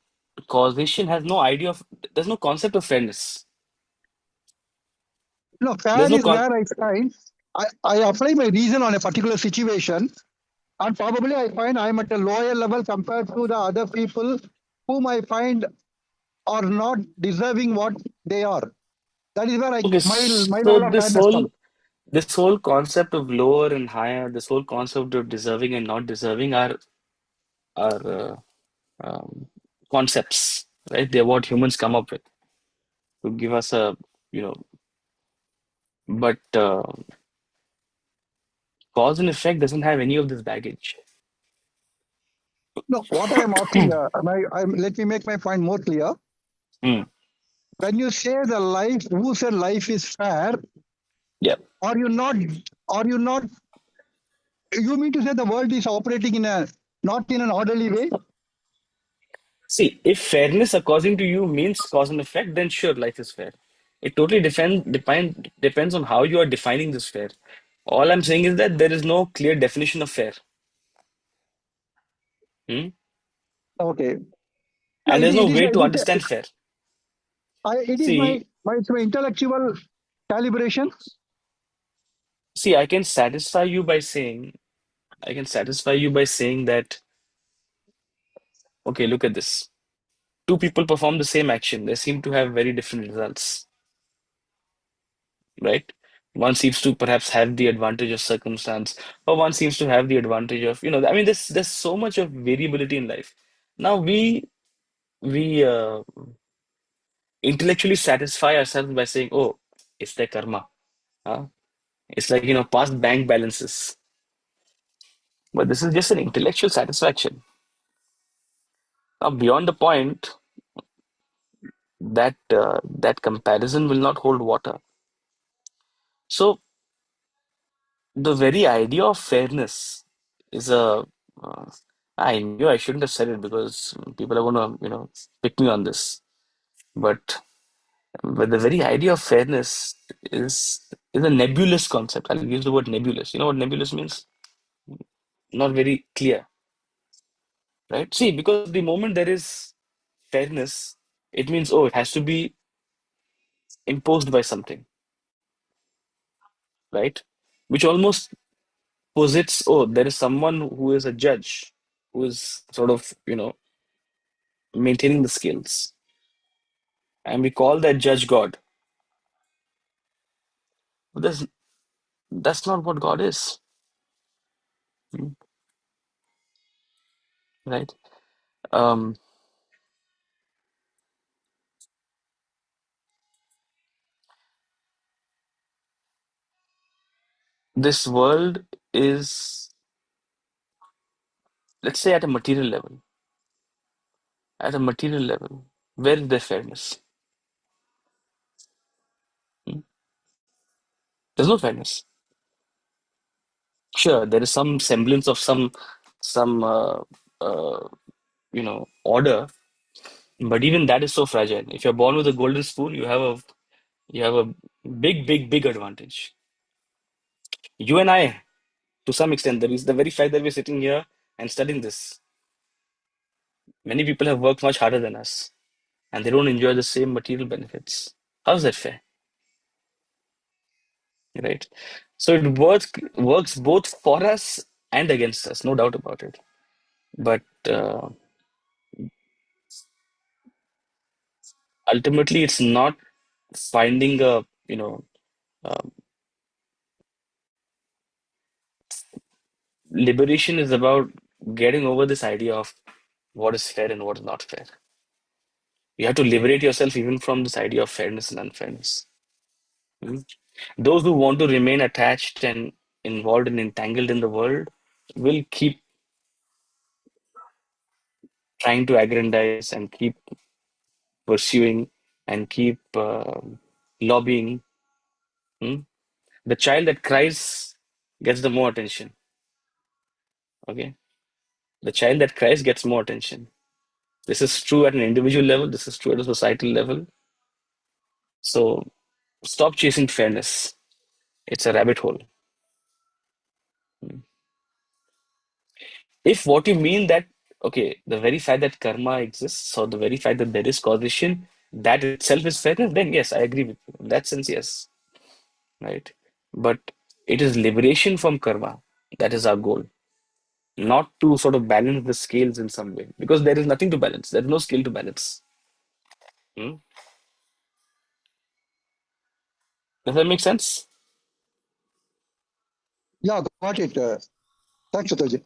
has no idea of, there's no concept of fairness. No, There's fair no is where I find I apply my reason on a particular situation, and probably I find I'm at a lower level compared to the other people whom I find are not deserving what they are. That is where Okay, my so level of fairness comes. this whole concept of lower and higher, this whole concept of deserving and not deserving are um, concepts, right? They're what humans come up with to give us a, you know, but cause and effect doesn't have any of this baggage. No, what I am asking, let me make my point more clear. Hmm. When you say the life, who said life is fair? Yeah. Are you not? Are you not? You mean to say the world is operating in a not in an orderly way? See, if fairness according to you means cause and effect, then sure, life is fair. It totally depends on how you are defining this fair. All I'm saying is that there is no clear definition of fair. Hmm? Okay. No, And there's no it is way to understand fair. it is See, my intellectual calibration. see, I can satisfy you by saying, that, okay, look at this. Two people perform the same action. They seem to have very different results, right? One seems to perhaps have the advantage of circumstance, or one seems to have the advantage of, I mean, there's so much of variability in life. Now we intellectually satisfy ourselves by saying, oh, it's their karma. Huh? It's like, past bank balances. But this is just an intellectual satisfaction. Now, beyond the point, that comparison will not hold water. So the very idea of fairness is a uh, I knew I shouldn't have said it because people are gonna, pick me on this. But the very idea of fairness is a nebulous concept. I'll use the word nebulous. You know what nebulous means? Not very clear, right? See, because the moment there is fairness, it means, oh, it has to be imposed by something, right? Which almost posits, oh, there is someone who is a judge, who is sort of, maintaining the scales. And we call that judge God. But that's not what God is, mm, right? Um, this world is, let's say, at a material level. At a material level, where is there fairness? Mm, There's no fairness. Sure, there is some semblance of some uh, order, but even that is so fragile. If you're born with a golden spoon, you have a big, big, big advantage. You and I, to some extent, there is the very fact that we're sitting here and studying this. Many people have worked much harder than us, and they don't enjoy the same material benefits. How's that fair, right? So it works both for us and against us, no doubt about it. But ultimately, it's not finding a, uh, liberation is about getting over this idea of what is fair and what is not fair. You have to liberate yourself even from this idea of fairness and unfairness. Mm. Those who want to remain attached and involved and entangled in the world will keep trying to aggrandize and keep pursuing and keep lobbying. Mm. The child that cries gets the more attention. Okay, the child that cries gets more attention. This is true at an individual level. This is true at a societal level. So Stop chasing fairness. It's a rabbit hole. If what you mean that, okay, the very fact that karma exists, or the very fact that there is causation, that itself is fairness, then yes, I agree with you. In that sense, yes. Right? But it is liberation from karma. That is our goal. Not to sort of balance the scales in some way. Because there is nothing to balance. There's no scale to balance. Hmm? Does that make sense? Yeah, got it. Thanks, Sutaji.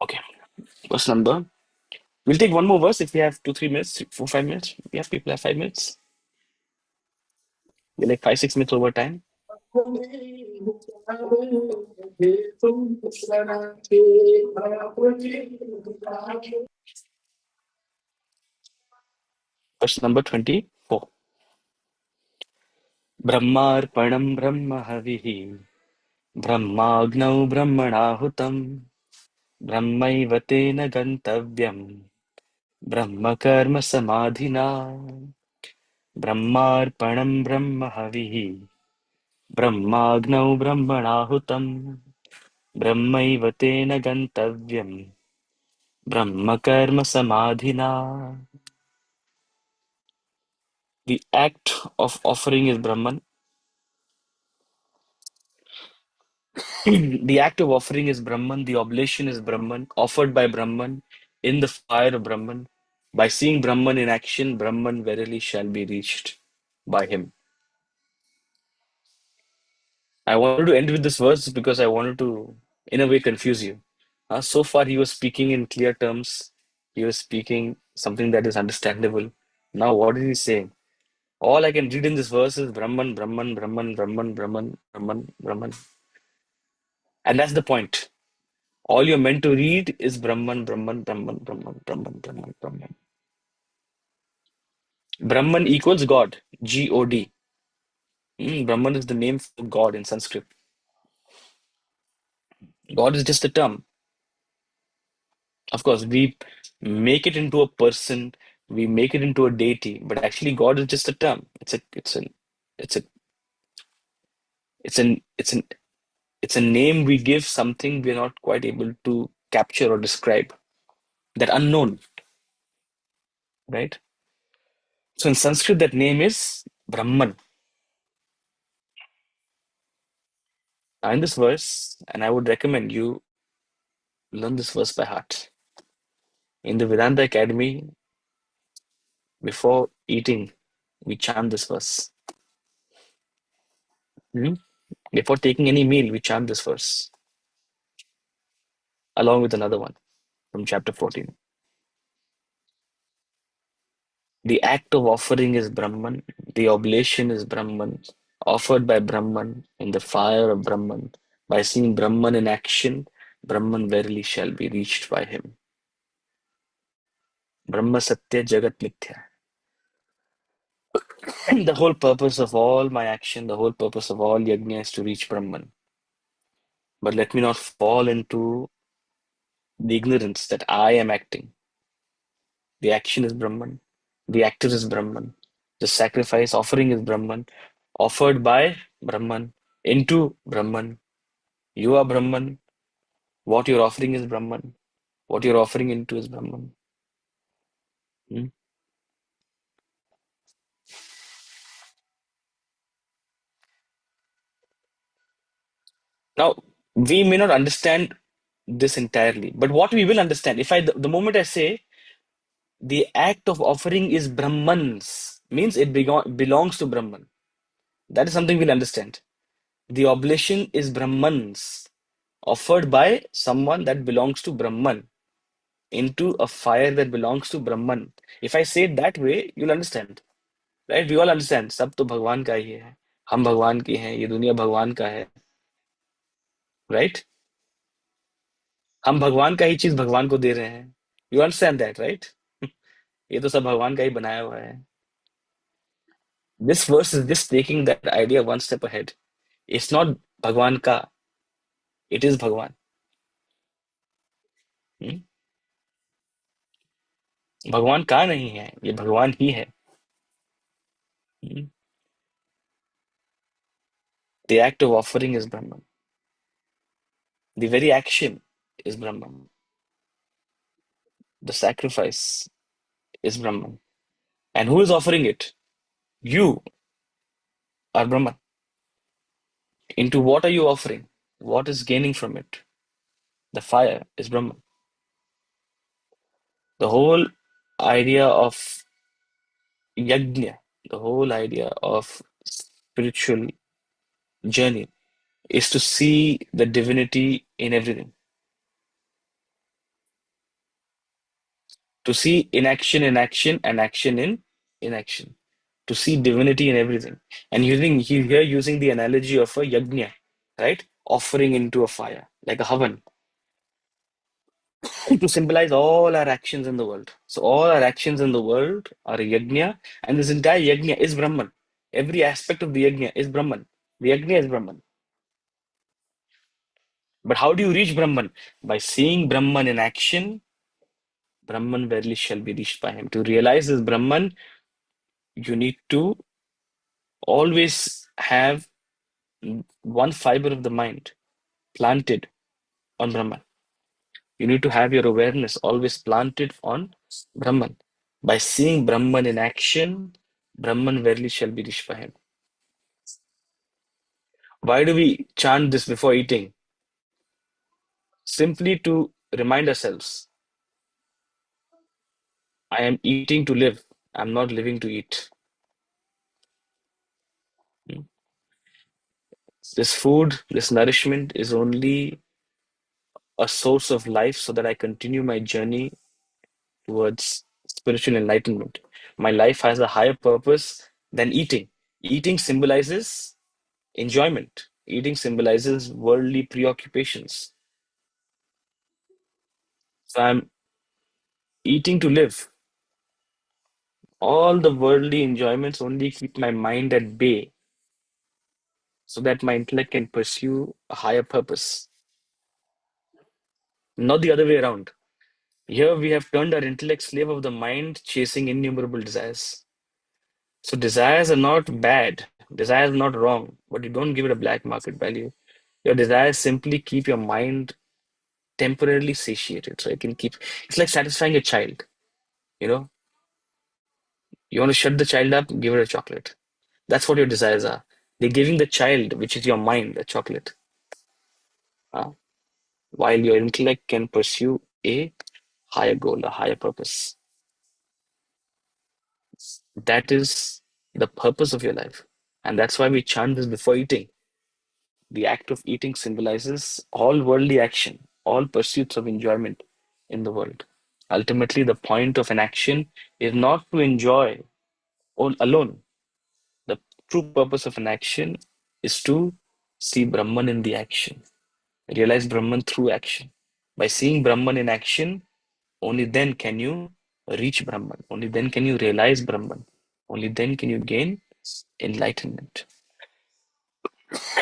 Okay. Verse number. We'll take one more verse if we have 2, 3 minutes, 4, 5 minutes. We have people have 5 minutes. We're like 5, 6 minutes over time. Verse number 24. Brahmarpanam Brahma Havihi Brahmagnau Brahmanahutam Brahmaiva Tena Gantavyam Brahma Karma Samadhina Brahmarpanam Brahma Havihi Brahmagnau Brahmanahutam Brahmaiva Tena Gantavyam Brahma Karma Samadhina. The act of offering is Brahman. The act of offering is Brahman. The oblation is Brahman, offered by Brahman in the fire of Brahman. By seeing Brahman in action, Brahman verily shall be reached by him. I wanted to end with this verse because I wanted to, in a way, confuse you. So far, he was speaking in clear terms. He was speaking something that is understandable. Now, what is he saying? All I can read in this verse is Brahman, Brahman, Brahman, Brahman, Brahman, Brahman, Brahman. And that's the point. All you're meant to read is Brahman, Brahman, Brahman, Brahman, Brahman, Brahman, Brahman. Brahman equals God, G-O-D. Brahman is the name for God in Sanskrit. God is just a term. Of course, we make it into a person, we make it into a deity, but actually God is just a term. It's a, it's an, it's an, it's a name we give something we're not quite able to capture or describe. That unknown, right? So in Sanskrit, that name is Brahman. Now in this verse, and I would recommend you learn this verse by heart. In the Vedanta Academy, before eating, we chant this verse. Mhm. Before taking any meal, we chant this verse, along with another one from chapter 14. The act of offering is Brahman, the oblation is Brahman, offered by Brahman in the fire of Brahman. By seeing Brahman in action, Brahman verily shall be reached by him. Brahma Satya Jagat Mithya. The whole purpose of all my action, the whole purpose of all yajna is to reach Brahman. But let me not fall into the ignorance that I am acting. The action is Brahman. The actor is Brahman. The sacrifice offering is Brahman, offered by Brahman into Brahman. You are Brahman. What you're offering is Brahman. What you're offering into is Brahman. Hmm? Now, we may not understand this entirely, but what we will understand, if the moment I say the act of offering is Brahman's, means it belongs to Brahman. That is something we'll understand. The oblation is Brahman's, offered by someone that belongs to Brahman into a fire that belongs to Brahman. If I say it that way, you'll understand. Right? We all understand. सब तो भगवान का ही है. हम भगवान की हैं. ये दुनिया भगवान का है. Right? हम भगवान का ही चीज भगवान को दे रहे हैं. You understand that, right? ये तो सब भगवान का ही बनाया हुआ है. This verse is just taking that idea one step ahead. It's not Bhagwan ka, it is Bhagwan. Hmm? भगवान का नहीं है, ये भगवान ही है. Hmm? The act of offering is Brahman. The very action is Brahman. The sacrifice is Brahman. And who is offering it? You are Brahman. Into what are you offering? What is gaining from it? The fire is Brahman. The whole idea of yajna, the whole idea of spiritual journey is to see the divinity in everything. To see inaction in action and action in inaction. To see divinity in everything. And here using the analogy of a yajna, right? Offering into a fire, like a havan, to symbolize all our actions in the world. So all our actions in the world are a yajna, and this entire yajna is Brahman. Every aspect of the yajna is Brahman. The yajna is Brahman. But how do you reach Brahman? By seeing Brahman in action, Brahman verily shall be reached by him. To realize this Brahman, you need to always have one fiber of the mind planted on Brahman. You need to have your awareness always planted on Brahman. By seeing Brahman in action, Brahman verily shall be reached by him. Why do we chant this before eating? Simply to remind ourselves, I am eating to live. I'm not living to eat. This food, this nourishment is only a source of life so that I continue my journey towards spiritual enlightenment. My life has a higher purpose than eating. Eating symbolizes enjoyment. Eating symbolizes worldly preoccupations. So I'm eating to live. All the worldly enjoyments only keep my mind at bay so that my intellect can pursue a higher purpose, not the other way around. Here we have turned our intellect slave of the mind, chasing innumerable desires. So desires are not bad, desires are not wrong, but you don't give it a black market value. Your desires simply keep your mind temporarily satiated. So it can keep, it's like satisfying a child. You know, you want to shut the child up, give it a chocolate. That's what your desires are. They're giving the child, which is your mind, a chocolate. Uh, while your intellect can pursue a higher goal, a higher purpose. That is the purpose of your life. And that's why we chant this before eating. The act of eating symbolizes all worldly action, all pursuits of enjoyment in the world. Ultimately, the point of an action is not to enjoy all alone. The true purpose of an action is to see Brahman in the action, realize Brahman through action. By seeing Brahman in action, only then can you reach Brahman. Only then can you realize Brahman. Only then can you gain enlightenment.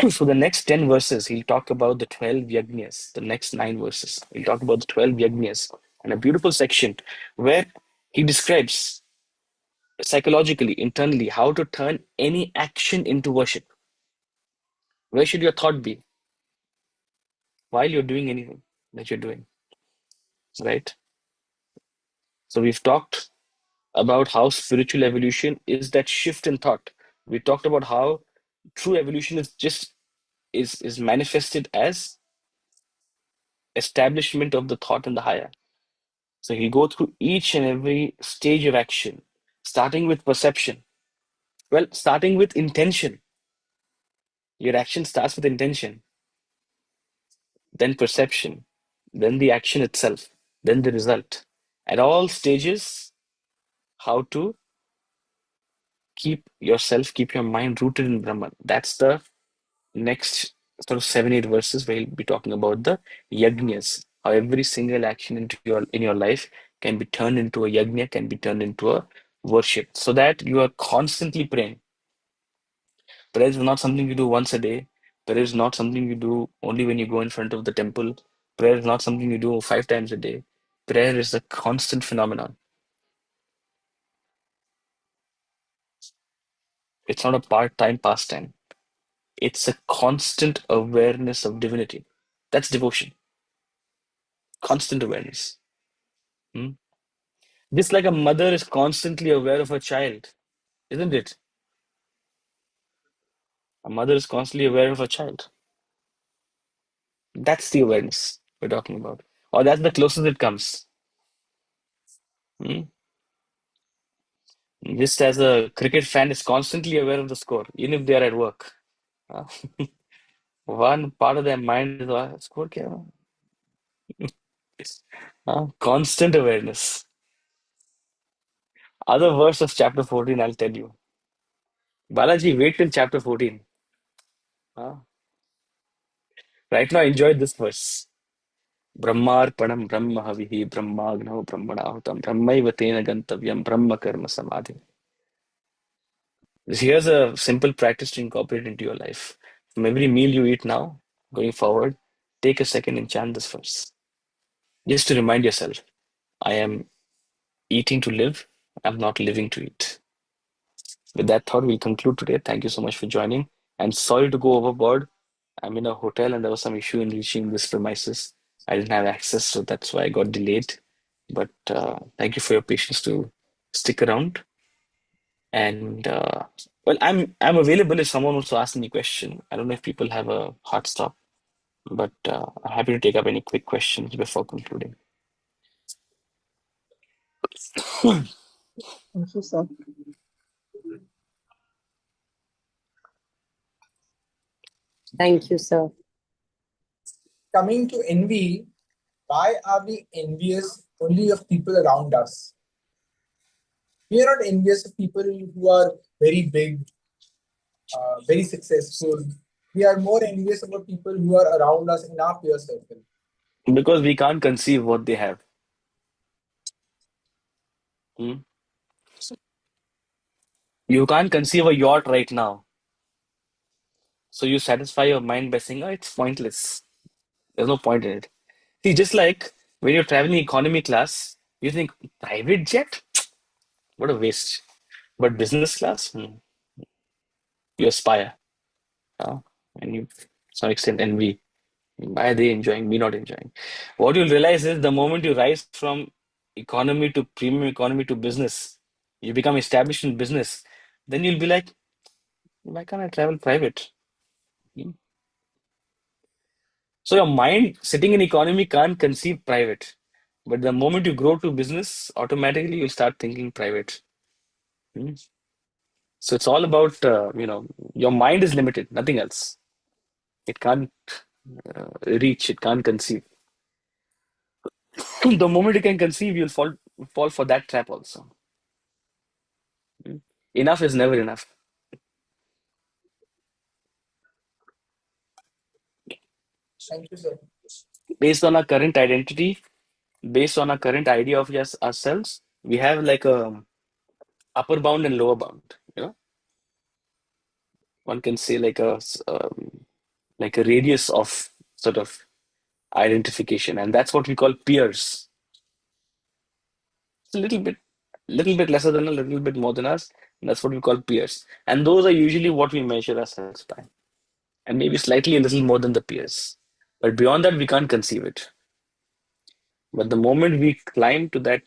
So the next 10 verses, he'll talk about the 12 yajnas. The next 9 verses, he'll talk about the 12 yajnas, and a beautiful section where he describes psychologically, internally, how to turn any action into worship. Where should your thought be while you're doing anything that you're doing, right? So we've talked about how spiritual evolution is that shift in thought. We talked about how true evolution is just is manifested as establishment of the thought in the higher. So he'll go through each and every stage of action, starting with perception. Well, starting with intention. Your action starts with intention, then perception, then the action itself, then the result. At all stages, how to keep your mind rooted in Brahman. That's the next sort of 7, 8 verses where he'll be talking about the yajnas, how every single action in your life can be turned into a yajna, can be turned into a worship, so that you are constantly praying. Prayer is not something you do once a day. Prayer is not something you do only when you go in front of the temple. Prayer is not something you do 5 times a day. Prayer is a constant phenomenon. It's not a part-time pastime. It's a constant awareness of divinity. That's devotion. Constant awareness. Hmm? Just like a mother is constantly aware of her child, isn't it? A mother is constantly aware of her child. That's the awareness we're talking about. Or that's the closest it comes. Hmm? Just as a cricket fan is constantly aware of the score, even if they are at work. Uh, One part of their mind is, score kya hua?" Constant awareness. Other verse of chapter 14, I'll tell you. Balaji, wait till chapter 14. Uh, Right now, enjoy this verse. Brahmarpanam Brahma Havihi Brahmagno Brahmanahutam Brahmaiva Tena Gantavyam Brahma Karma Samadhi. Here's a simple practice to incorporate into your life. From every meal you eat now, going forward, take a second and chant this verse. Just to remind yourself, I am eating to live, I'm not living to eat. With that thought, we'll conclude today. Thank you so much for joining. And sorry to go overboard. I'm in a hotel and there was some issue in reaching this premises. I didn't have access, so that's why I got delayed. But thank you for your patience to stick around. And well, I'm available if someone wants to ask me a question. I don't know if people have a hard stop, but I'm happy to take up any quick questions before concluding. Thank you, sir. Thank you, sir. Coming to envy, why are we envious only of people around us? We are not envious of people who are very big, very successful. We are more envious about people who are around us in our peer circle. Because we can't conceive what they have. Hmm? You can't conceive a yacht right now. So you satisfy your mind by saying, oh, it's pointless. There's no point in it. See, just like when you're traveling economy class, you think, private jet? What a waste. But business class, you aspire. And you, to some extent, envy. Why are they enjoying, me not enjoying? What you'll realize is the moment you rise from economy to premium economy to business, you become established in business, then you'll be like, why can't I travel private? Hmm. So your mind sitting in economy can't conceive private. But the moment you grow to business, automatically you'll start thinking private. Hmm. So it's all about, your mind is limited, nothing else. It can't reach, it can't conceive. The moment you can conceive, you'll fall for that trap also. Hmm. Enough is never enough. Thank you, sir. Based on our current identity, based on our current idea of ourselves, we have like a upper bound and lower bound. One can say like a radius of sort of identification, and that's what we call peers. It's a little bit lesser than a little bit more than us, and that's what we call peers. And those are usually what we measure ourselves by, and maybe slightly a little more than the peers. But beyond that, we can't conceive it. But the moment we climb to that,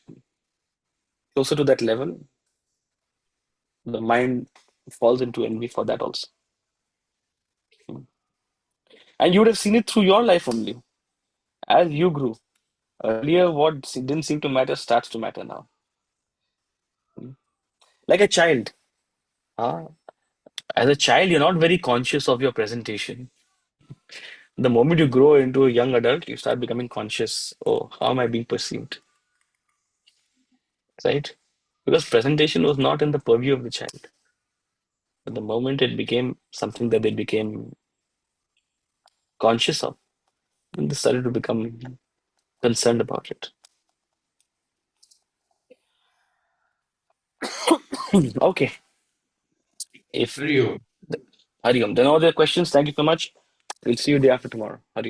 closer to that level, the mind falls into envy for that also. And you would have seen it through your life only. As you grew, earlier what didn't seem to matter starts to matter now. Like a child. Huh? As a child, you're not very conscious of your presentation. The moment you grow into a young adult, you start becoming conscious. Oh, how am I being perceived? Right? Because presentation was not in the purview of the child. But the moment it became something that they became conscious of, then they started to become concerned about it. Okay. If Rio. Hariom, then all the questions. Thank you so much. We'll see you day after tomorrow. Hariom.